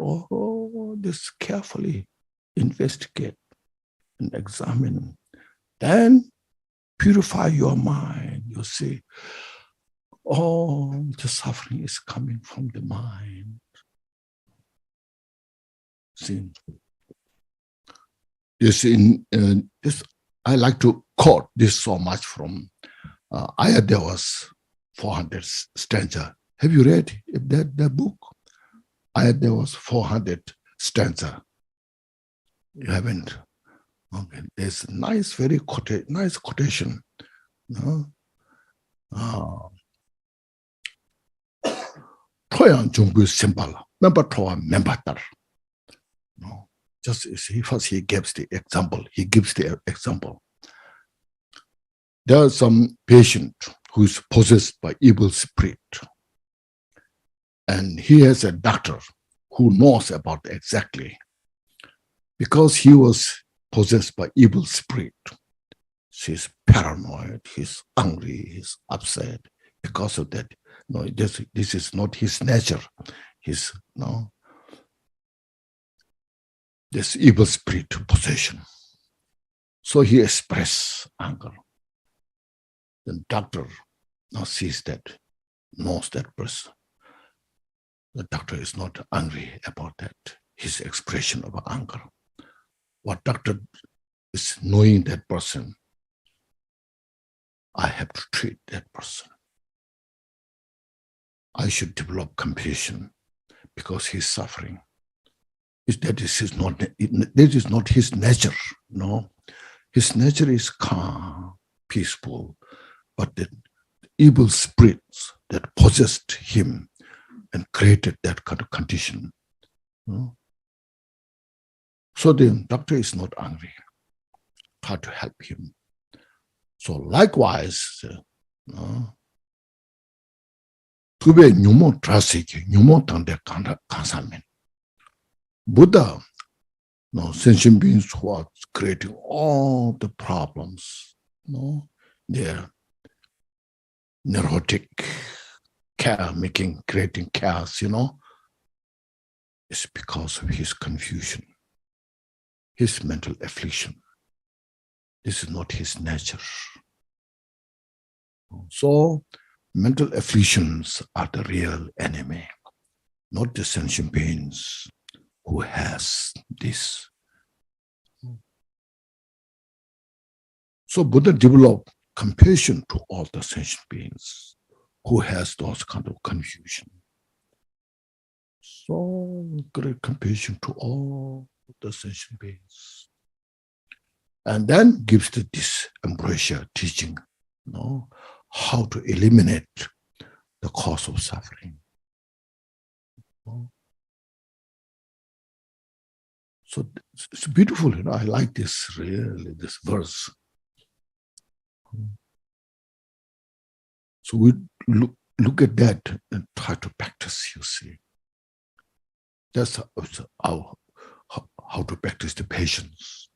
this carefully investigate and examine. Then purify your mind, you see. The suffering is coming from the mind. See, this I like to quote this so much from There was 400 stanza. Have you read that book? There was 400 stanza. You haven't? Okay. There's nice, very nice quotation. Toyan Jungbu simple. Member Toa, member tar. No. Just he gives the example. There is some patient who is possessed by evil spirit. And he has a doctor who knows about exactly. Because he was possessed by evil spirit. He's paranoid, he's angry, he's upset. Because of that, no, this is not his nature. This evil spirit possession. So he expressed anger. The doctor now sees that, knows that person. The doctor is not angry about that, his expression of anger. What doctor is knowing that person, I have to treat that person. I should develop compassion because he's suffering. That is not his nature. No, his nature is calm, peaceful, but the evil spirits that possessed him and created that kind of condition. So the doctor is not angry. Try to help him. So likewise, Tube nyumo trasiki, nyumo tande kansamen. Buddha, sentient beings who are creating all the problems, they're neurotic, creating chaos, it's because of his confusion, his mental affliction. This is not his nature. So, mental afflictions are the real enemy, not the sentient beings who has this. So Buddha developed compassion to all the sentient beings who has those kind of confusion. So great compassion to all the sentient beings. And then gives this ambrosia teaching, how to eliminate the cause of suffering. So it's beautiful, I like this verse. So we look at that and try to practice, you see. That's how to practice the patience.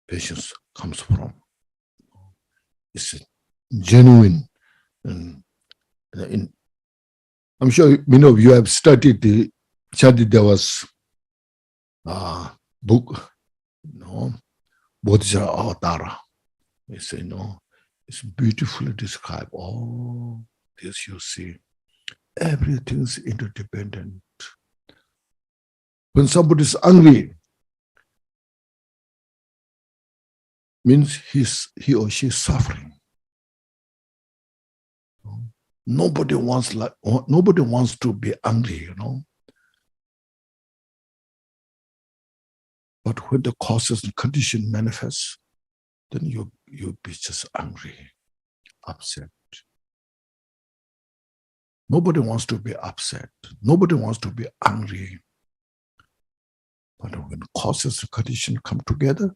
Patience comes from. It's genuine. And I'm sure many of you have studied there was a book, Bodhisattva Vow. They say, it's beautifully described. All this you see. Everything is interdependent. When somebody is angry, means he or she is suffering. Nobody wants to be angry, But when the causes and condition manifest, then you'll be just angry, upset. Nobody wants to be upset. Nobody wants to be angry. But when causes and condition come together,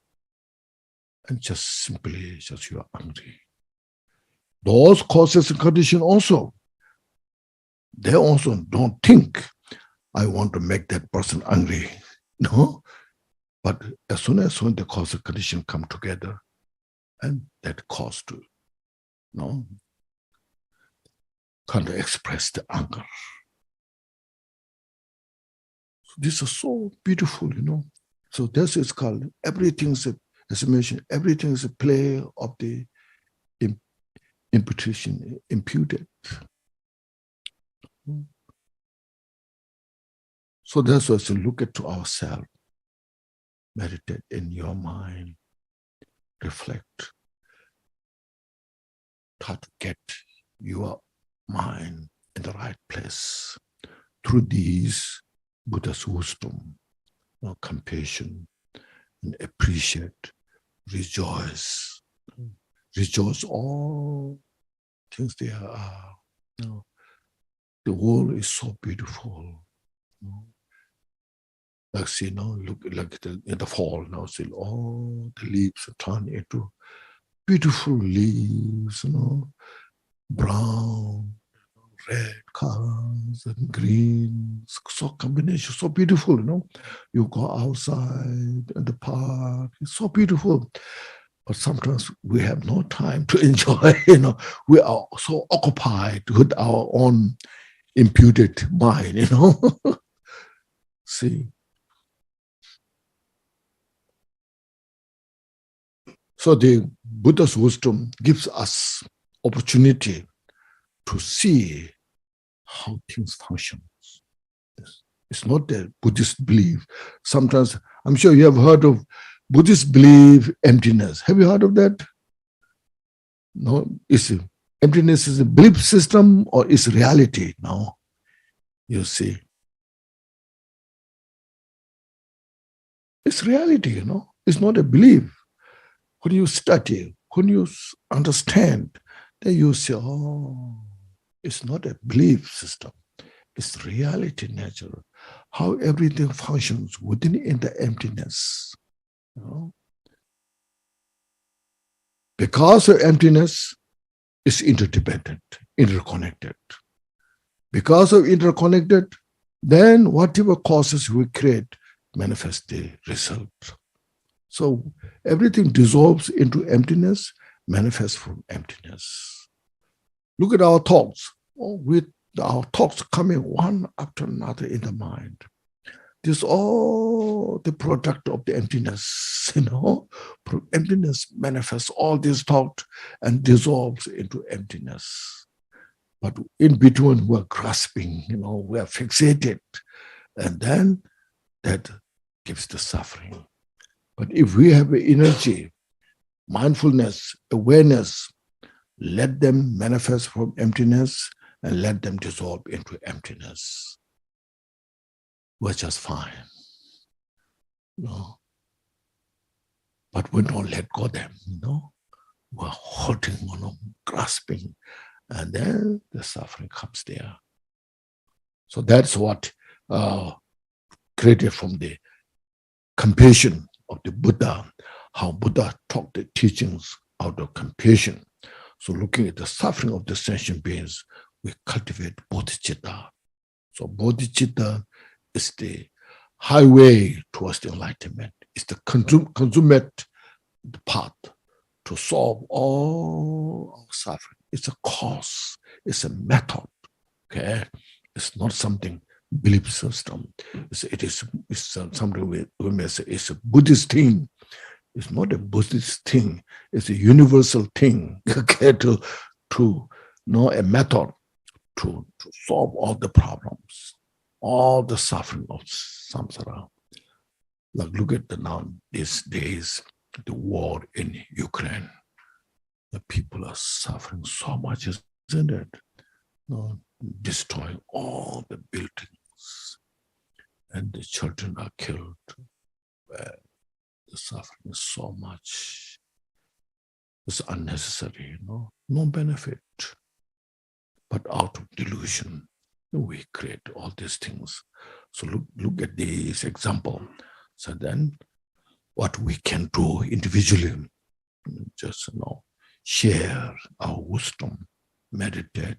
and just simply you are angry. Those causes and condition also, they also don't think, I want to make that person angry. No. But as soon as when the cause and condition come together, and that cause to, kind of express the anger. So this is so beautiful, So this is called, everything's as I mentioned, everything is a play of the imputation, imputed. So that's why to look at to ourselves, meditate in your mind, reflect. try to get your mind in the right place through these Buddha's wisdom, compassion, and appreciate, rejoice all things there are. The world is so beautiful. Like see, look like in the fall now, see all the leaves turn into beautiful leaves, brown, red colors and green, so combination, so beautiful, You go outside in the park, it's so beautiful. But sometimes we have no time to enjoy, We are so occupied with our own imputed mind, See. So the Buddha's wisdom gives us opportunity to see how things function. It's not a Buddhist belief. Sometimes, I'm sure you have heard of Buddhist belief emptiness. Have you heard of that? No, emptiness is a belief system or is reality now? You see. It's reality, It's not a belief. When you study, when you understand, then you say, it's not a belief system. It's reality, natural. How everything functions within in the emptiness. Because of emptiness, it's interdependent, interconnected. Because of interconnected, then whatever causes we create manifest the result. So everything dissolves into emptiness, manifests from emptiness. Look at our thoughts. With our thoughts coming one after another in the mind. This is all the product of the emptiness, Emptiness manifests all this thought and dissolves into emptiness. But in between, we're grasping, we're fixated. And then that gives the suffering. But if we have energy, mindfulness, awareness, let them manifest from emptiness and let them dissolve into emptiness. We're just fine. But we don't let go of them, We're holding on them, grasping, and then the suffering comes there. So that's what created from the compassion of the Buddha, how Buddha taught the teachings out of compassion. So looking at the suffering of the sentient beings, we cultivate Bodhichitta. So Bodhichitta is the highway towards the enlightenment. It's the consummate path to solve all our suffering. It's a cause. It's a method. Okay, it's not something belief system. It's something we may say it's a Buddhist thing. It's not a Buddhist thing. It's a universal thing. Okay, to know a method to solve all the problems, all the suffering of samsara. Like look at these days, the war in Ukraine. The people are suffering so much, isn't it? Destroying all the buildings, and the children are killed. The suffering is so much. It's unnecessary, no benefit. But out of delusion, we create all these things. So look at this example. So then what we can do individually, just share our wisdom, meditate,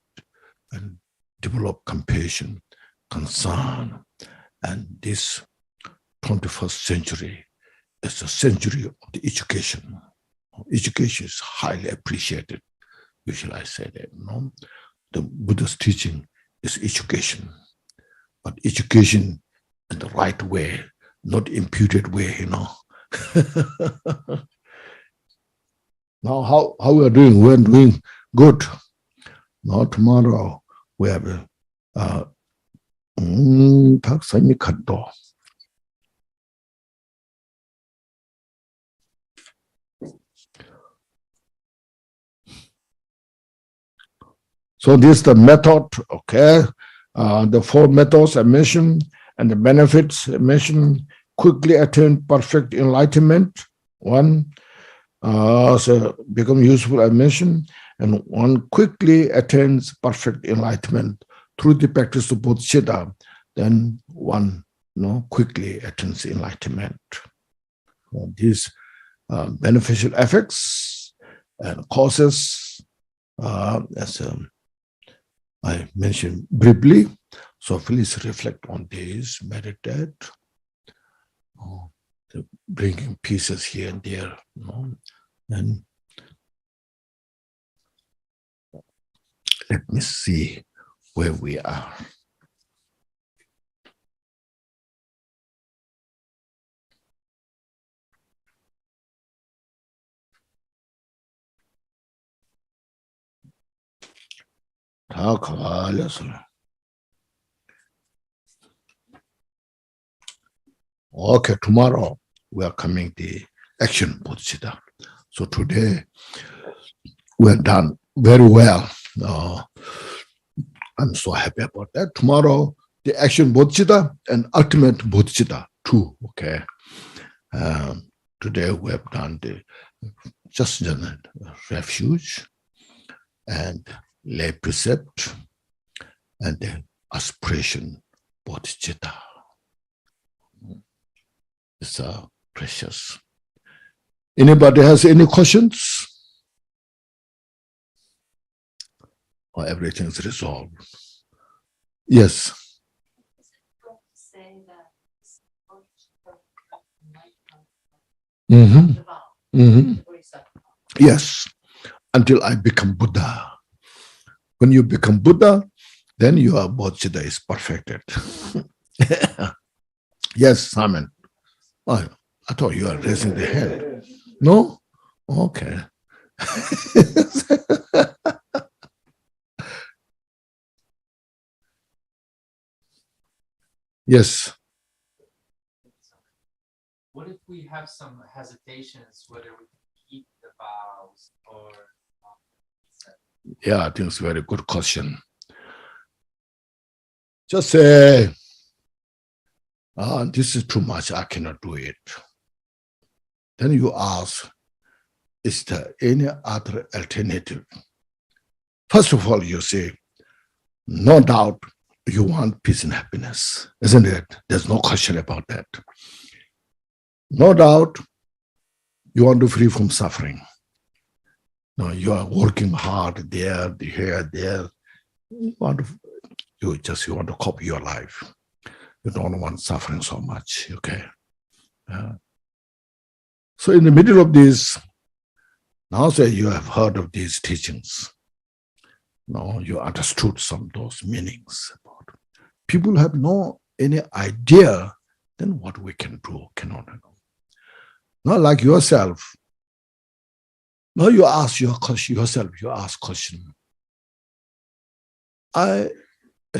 and develop compassion, concern. And this 21st century is a century of the education. Education is highly appreciated. Usually I say that, The Buddha's teaching is education, but education in the right way, not imputed way, Now, how we are doing? We're doing good. Now, tomorrow we have So this is the method, okay? The 4 methods I mentioned and the benefits I mentioned. Quickly attain perfect enlightenment. 1. So become useful, I mentioned. And 1 quickly attains perfect enlightenment through the practice of Bodhichitta. Then 1 quickly attains enlightenment. These beneficial effects and causes, as I mentioned briefly. So please reflect on this, meditate, bringing pieces here and there, and let me see where we are. Okay, tomorrow we are coming the action Bodhisattva. So today we are done very well. I'm so happy about that. Tomorrow the action Bodhisattva and ultimate Bodhisattva too. Okay. Today we have done the just refuge and lay precept and the aspiration Bodhichitta. It's precious. Anybody has any questions? Or everything's resolved? Yes. Yes. Until I become Buddha. When you become Buddha, then your Bodhichitta is perfected. Yes, Simon. Oh, I thought you are raising the hand. No? Okay. Yes. What if we have some hesitations whether we can keep the vows or not? Yeah, I think it's a very good question. Just say, this is too much, I cannot do it. Then you ask, is there any other alternative? First of all, you say, no doubt you want peace and happiness, isn't it? There's no question about that. No doubt you want to free from suffering. No, you are working hard there, here, there. You want to copy your life. You don't want suffering so much, okay? So in the middle of this, now say you have heard of these teachings. Now you understood some of those meanings. People have no any idea, then what we can do, cannot know. Not like yourself. Now you ask yourself, you ask question. As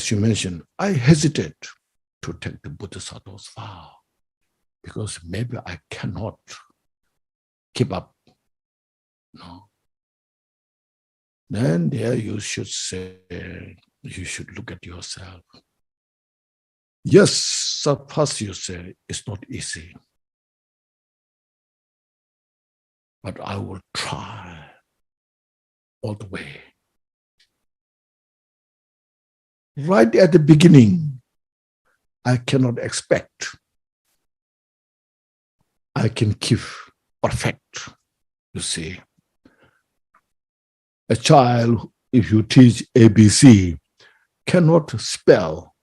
you mentioned, I hesitate to take the Bodhisattva vow because maybe I cannot keep up. No. Then there you should say, you should look at yourself. Yes, so first you say, it's not easy. But I will try all the way. Right at the beginning, I cannot expect I can keep perfect, you see. A child, if you teach ABC, cannot spell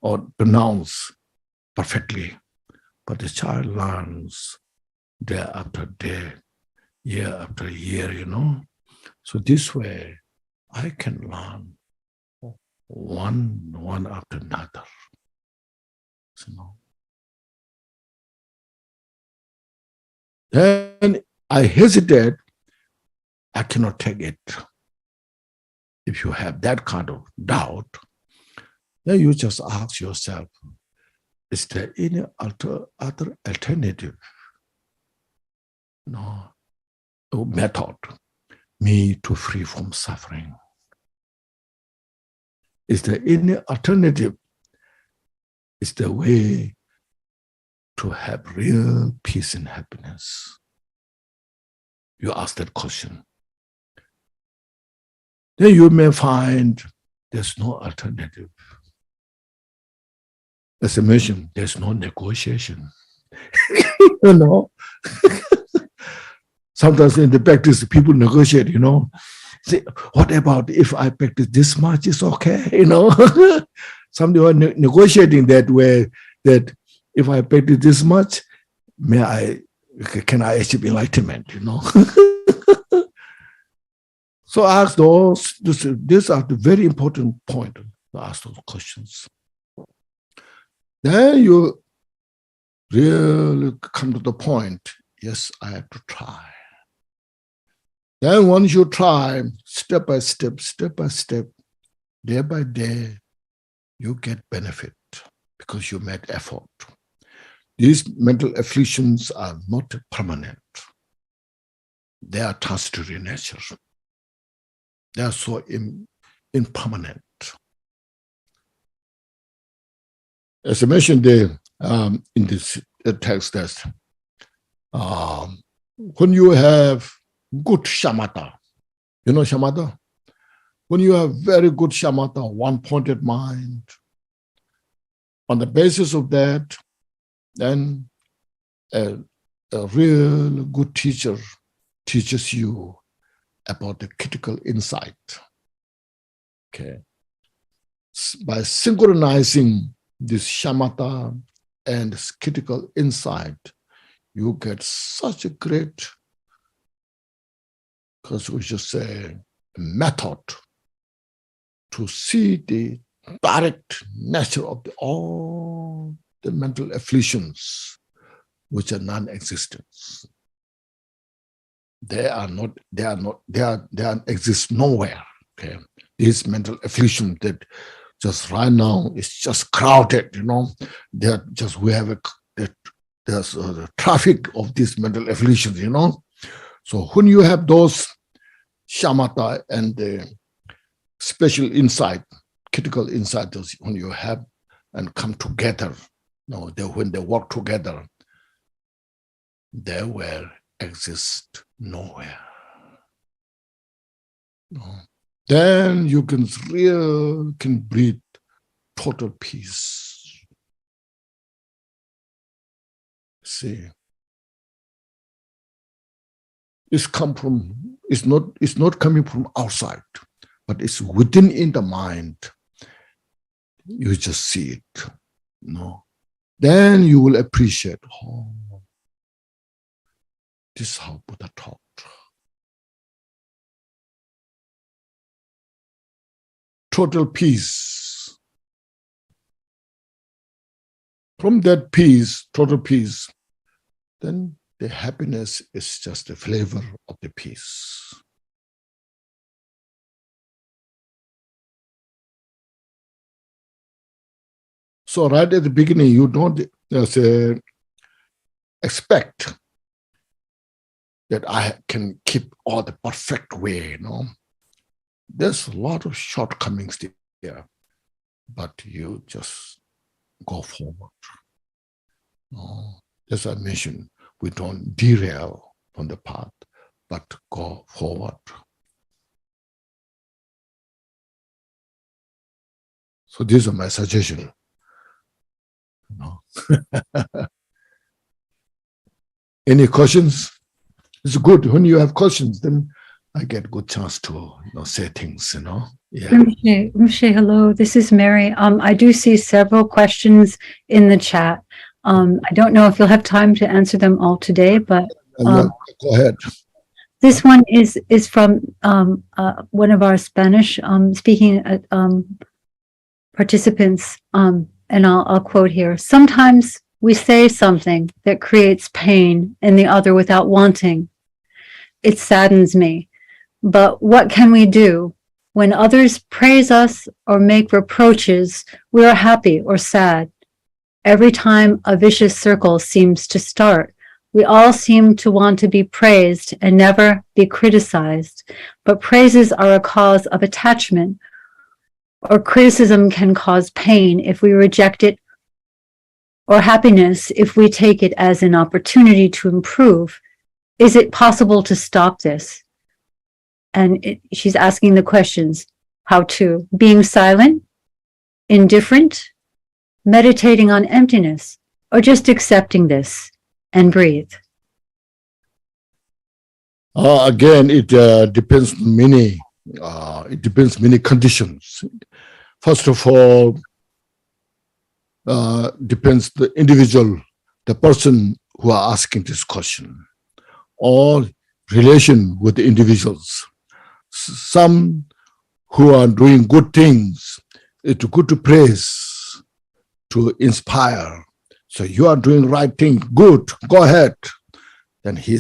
or pronounce perfectly, but the child learns day after day, year after year, So this way, I can learn one after another. Then I hesitate, I cannot take it. If you have that kind of doubt, then you just ask yourself, is there any other alternative method me to free from suffering? Is there any alternative? Is the way to have real peace and happiness? You ask that question. Then you may find there's no alternative. As I mentioned, there's no negotiation. You know, sometimes in the practice, people negotiate, you know. Say, what about if I practice this much? It's okay, you know. Some people are negotiating that way, that if I practice this much, can I achieve enlightenment, you know? So ask those, these are the very important point to ask those questions. Then you really come to the point, yes, I have to try. Then once you try, step by step, day by day, you get benefit because you made effort. These mental afflictions are not permanent. They are transitory in nature. They are so impermanent. As I mentioned in this text, that when you have good shamatha, you know shamatha? When you have very good shamatha, one-pointed mind, on the basis of that, then a real good teacher teaches you about the critical insight. Okay. By synchronizing this shamatha and this critical insight, you get such a great, because we should say, method to see the direct nature of all the mental afflictions which are non-existent. They exist nowhere. Okay, these mental afflictions that just right now is just crowded. You know, we have there's a traffic of these mental afflictions. You know, so when you have those shamatha and the special insight, critical insight, when you have and come together, you know, when they work together, they will exist nowhere. No. Then you can breathe total peace. See, it's not coming from outside, but it's within in the mind. You just see it. No. Then you will appreciate, oh, this is how Buddha taught. Total peace. From that peace, total peace, then the happiness is just the flavor of the peace. So right at the beginning, you don't expect that I can keep all the perfect way, you know. There's a lot of shortcomings there, but you just go forward. As I mentioned, we don't derail from the path, but go forward. So these are my suggestions. Any questions? It's good when you have questions, then I get good chance to say things, Yeah. Rinpoche, hello. This is Mary. I do see several questions in the chat. I don't know if you'll have time to answer them all today, but go ahead. This one is from one of our Spanish speaking participants, and I'll quote here. Sometimes we say something that creates pain in the other without wanting. It saddens me. But what can we do? When others praise us or make reproaches, we are happy or sad. Every time a vicious circle seems to start, we all seem to want to be praised and never be criticized. But praises are a cause of attachment. or criticism can cause pain if we reject it, or happiness if we take it as an opportunity to improve. Is it possible to stop this? And she's asking the questions. How to? Being silent, indifferent, meditating on emptiness, or just accepting this and breathe? Again, it depends many. It depends many conditions. First of all, depends the individual, the person who are asking this question, or relation with the individuals. Some who are doing good things, it's good to praise, to inspire. So you are doing right thing, good, go ahead. Then he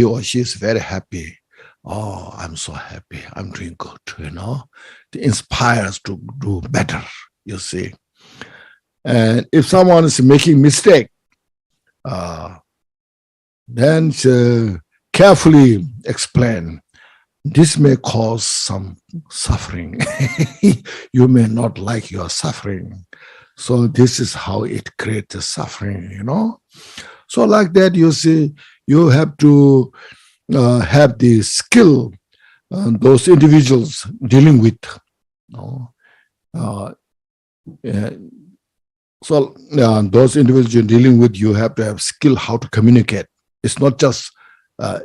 or she is very happy. Oh, I'm so happy, I'm doing good, It inspires to do better, you see. And if someone is making mistake, then carefully explain, this may cause some suffering. You may not like your suffering. So this is how it creates the suffering, So like that, you see, you have to have the skill those individuals dealing with. So those individuals you're dealing with, you have to have skill how to communicate. It's not just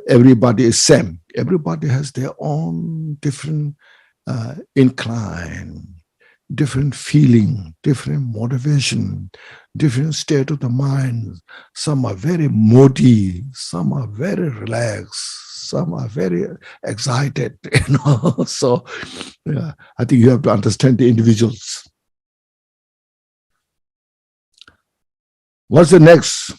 everybody is same. Everybody has their own different incline, different feeling, different motivation, different state of the mind. Some are very moody, some are very relaxed, some are very excited, So I think you have to understand the individuals. What's the next?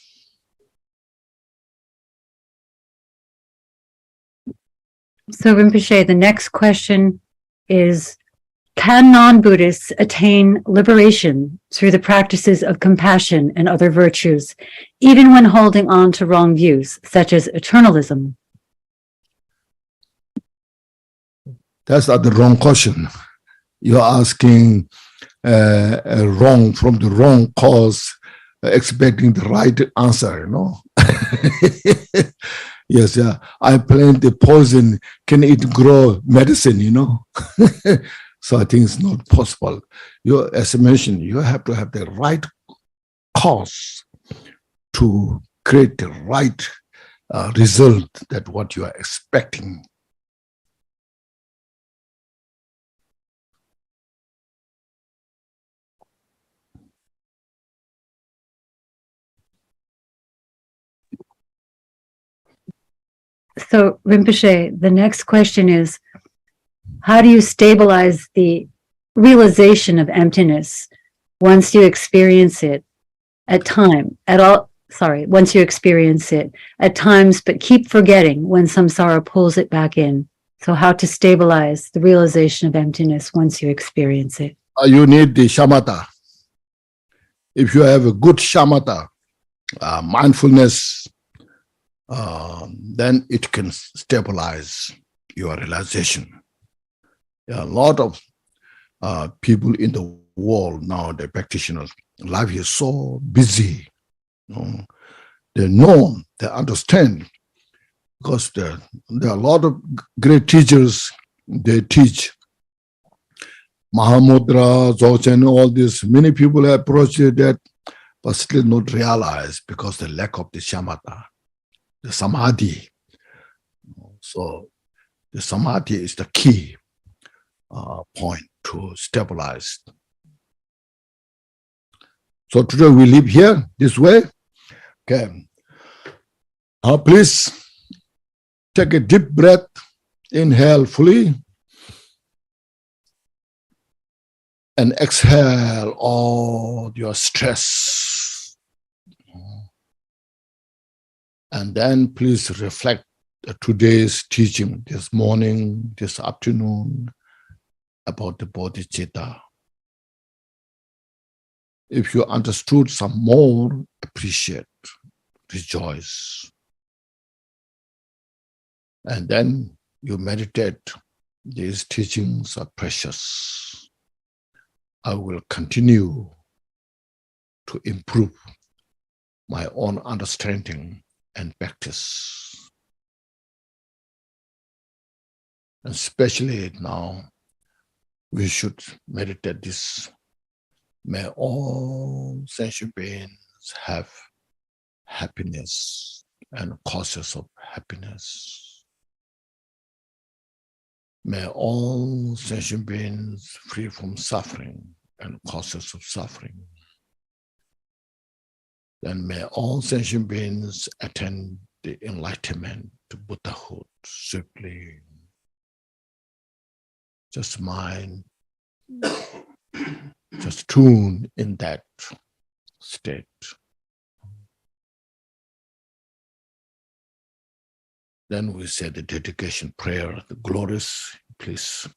So Rinpoche, the next question is, can non-Buddhists attain liberation through the practices of compassion and other virtues, even when holding on to wrong views, such as eternalism? That's the wrong question. You're asking wrong from the wrong cause, expecting the right answer, Yes, yeah. I plant the poison, can it grow medicine, So I think it's not possible. As I mentioned, you have to have the right cause to create the right result that what you are expecting. So Rinpoche, the next question is, how do you stabilize the realization of emptiness once you experience it once you experience it at times, but keep forgetting when samsara pulls it back in? So how to stabilize the realization of emptiness once you experience it? You need the shamatha. If you have a good shamatha, mindfulness, then it can stabilize your realization. There are a lot of people in the world now, the practitioners, life is so busy. They know, they understand, because there are a lot of great teachers, they teach. Mahamudra, Dzogchen, all this, many people have approached that, but still not realize because the lack of the shamatha, the samadhi. So the samadhi is the key point to stabilize. So today we live here this way. Okay. Now please take a deep breath, inhale fully, and exhale all your stress. And then please reflect today's teaching, this morning, this afternoon, about the Bodhichitta. If you understood some more, appreciate, rejoice. And then you meditate. These teachings are precious. I will continue to improve my own understanding and practice. Especially now, we should meditate this. May all sentient beings have happiness and causes of happiness. May all sentient beings free from suffering and causes of suffering. Then may all sentient beings attain the enlightenment to Buddhahood swiftly. Just mind, just tune in that state. Then we say the dedication prayer, the glorious, please.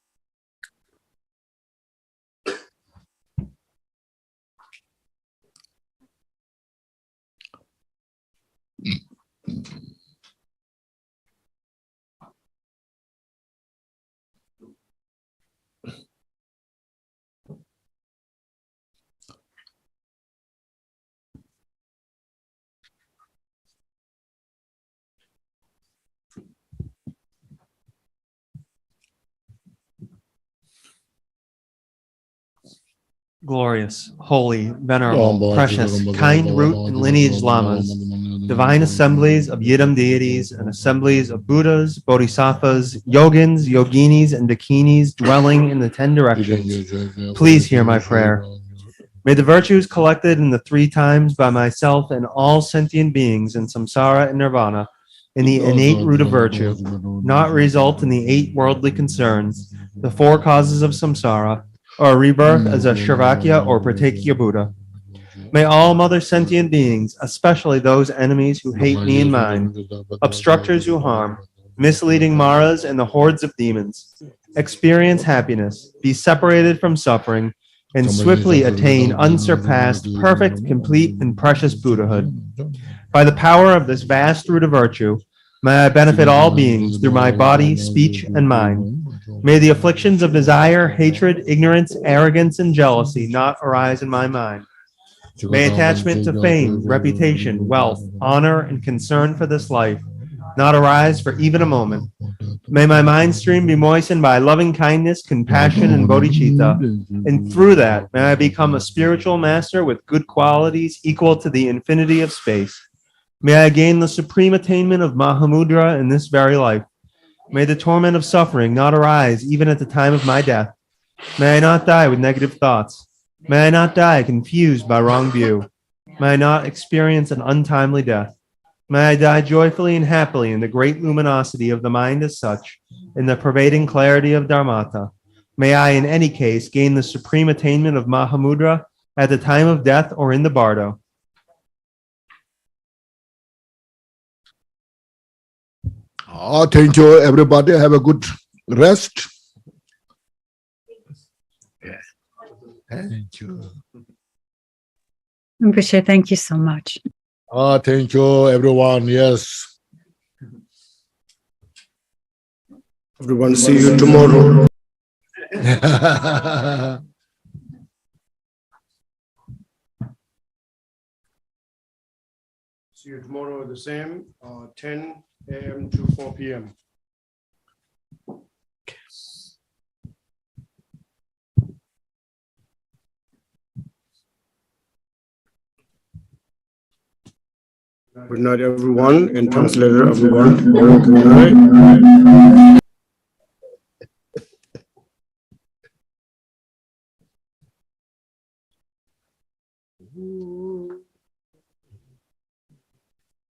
Glorious, holy, venerable, precious, kind root and lineage lamas, divine assemblies of Yidam deities and assemblies of Buddhas, Bodhisattvas, Yogins, Yoginis, and Dakinis dwelling in the 10 directions. Please hear my prayer. May the virtues collected in the 3 times by myself and all sentient beings in samsara and nirvana, in the innate root of virtue, not result in the 8 worldly concerns, the 4 causes of samsara, or rebirth as a Shravakya or Pratyekya Buddha. May all mother sentient beings, especially those enemies who hate me and mine, obstructors who harm, misleading Maras and the hordes of demons, experience happiness, be separated from suffering, and swiftly attain unsurpassed, perfect, complete, and precious Buddhahood. By the power of this vast root of virtue, may I benefit all beings through my body, speech, and mind. May the afflictions of desire, hatred, ignorance, arrogance, and jealousy not arise in my mind. May attachment to fame, reputation, wealth, honor, and concern for this life not arise for even a moment. May my mind stream be moistened by loving kindness, compassion, and bodhicitta, and through that may I become a spiritual master with good qualities equal to the infinity of space. May I gain the supreme attainment of Mahamudra in this very life. May the torment of suffering not arise even at the time of my death. May I not die with negative thoughts. May I not die confused by wrong view. May I not experience an untimely death. May I die joyfully and happily in the great luminosity of the mind as such, in the pervading clarity of Dharmata. May I, in any case, gain the supreme attainment of Mahamudra at the time of death or in the bardo. Thank you, everybody. Have a good rest. Yeah. Thank you. Rinpoche, thank you so much. Thank you, everyone. Yes. Everyone, see you tomorrow. See you tomorrow the same, 10 a.m. to 4 p.m. Good night, everyone, and translator, everyone. Good night.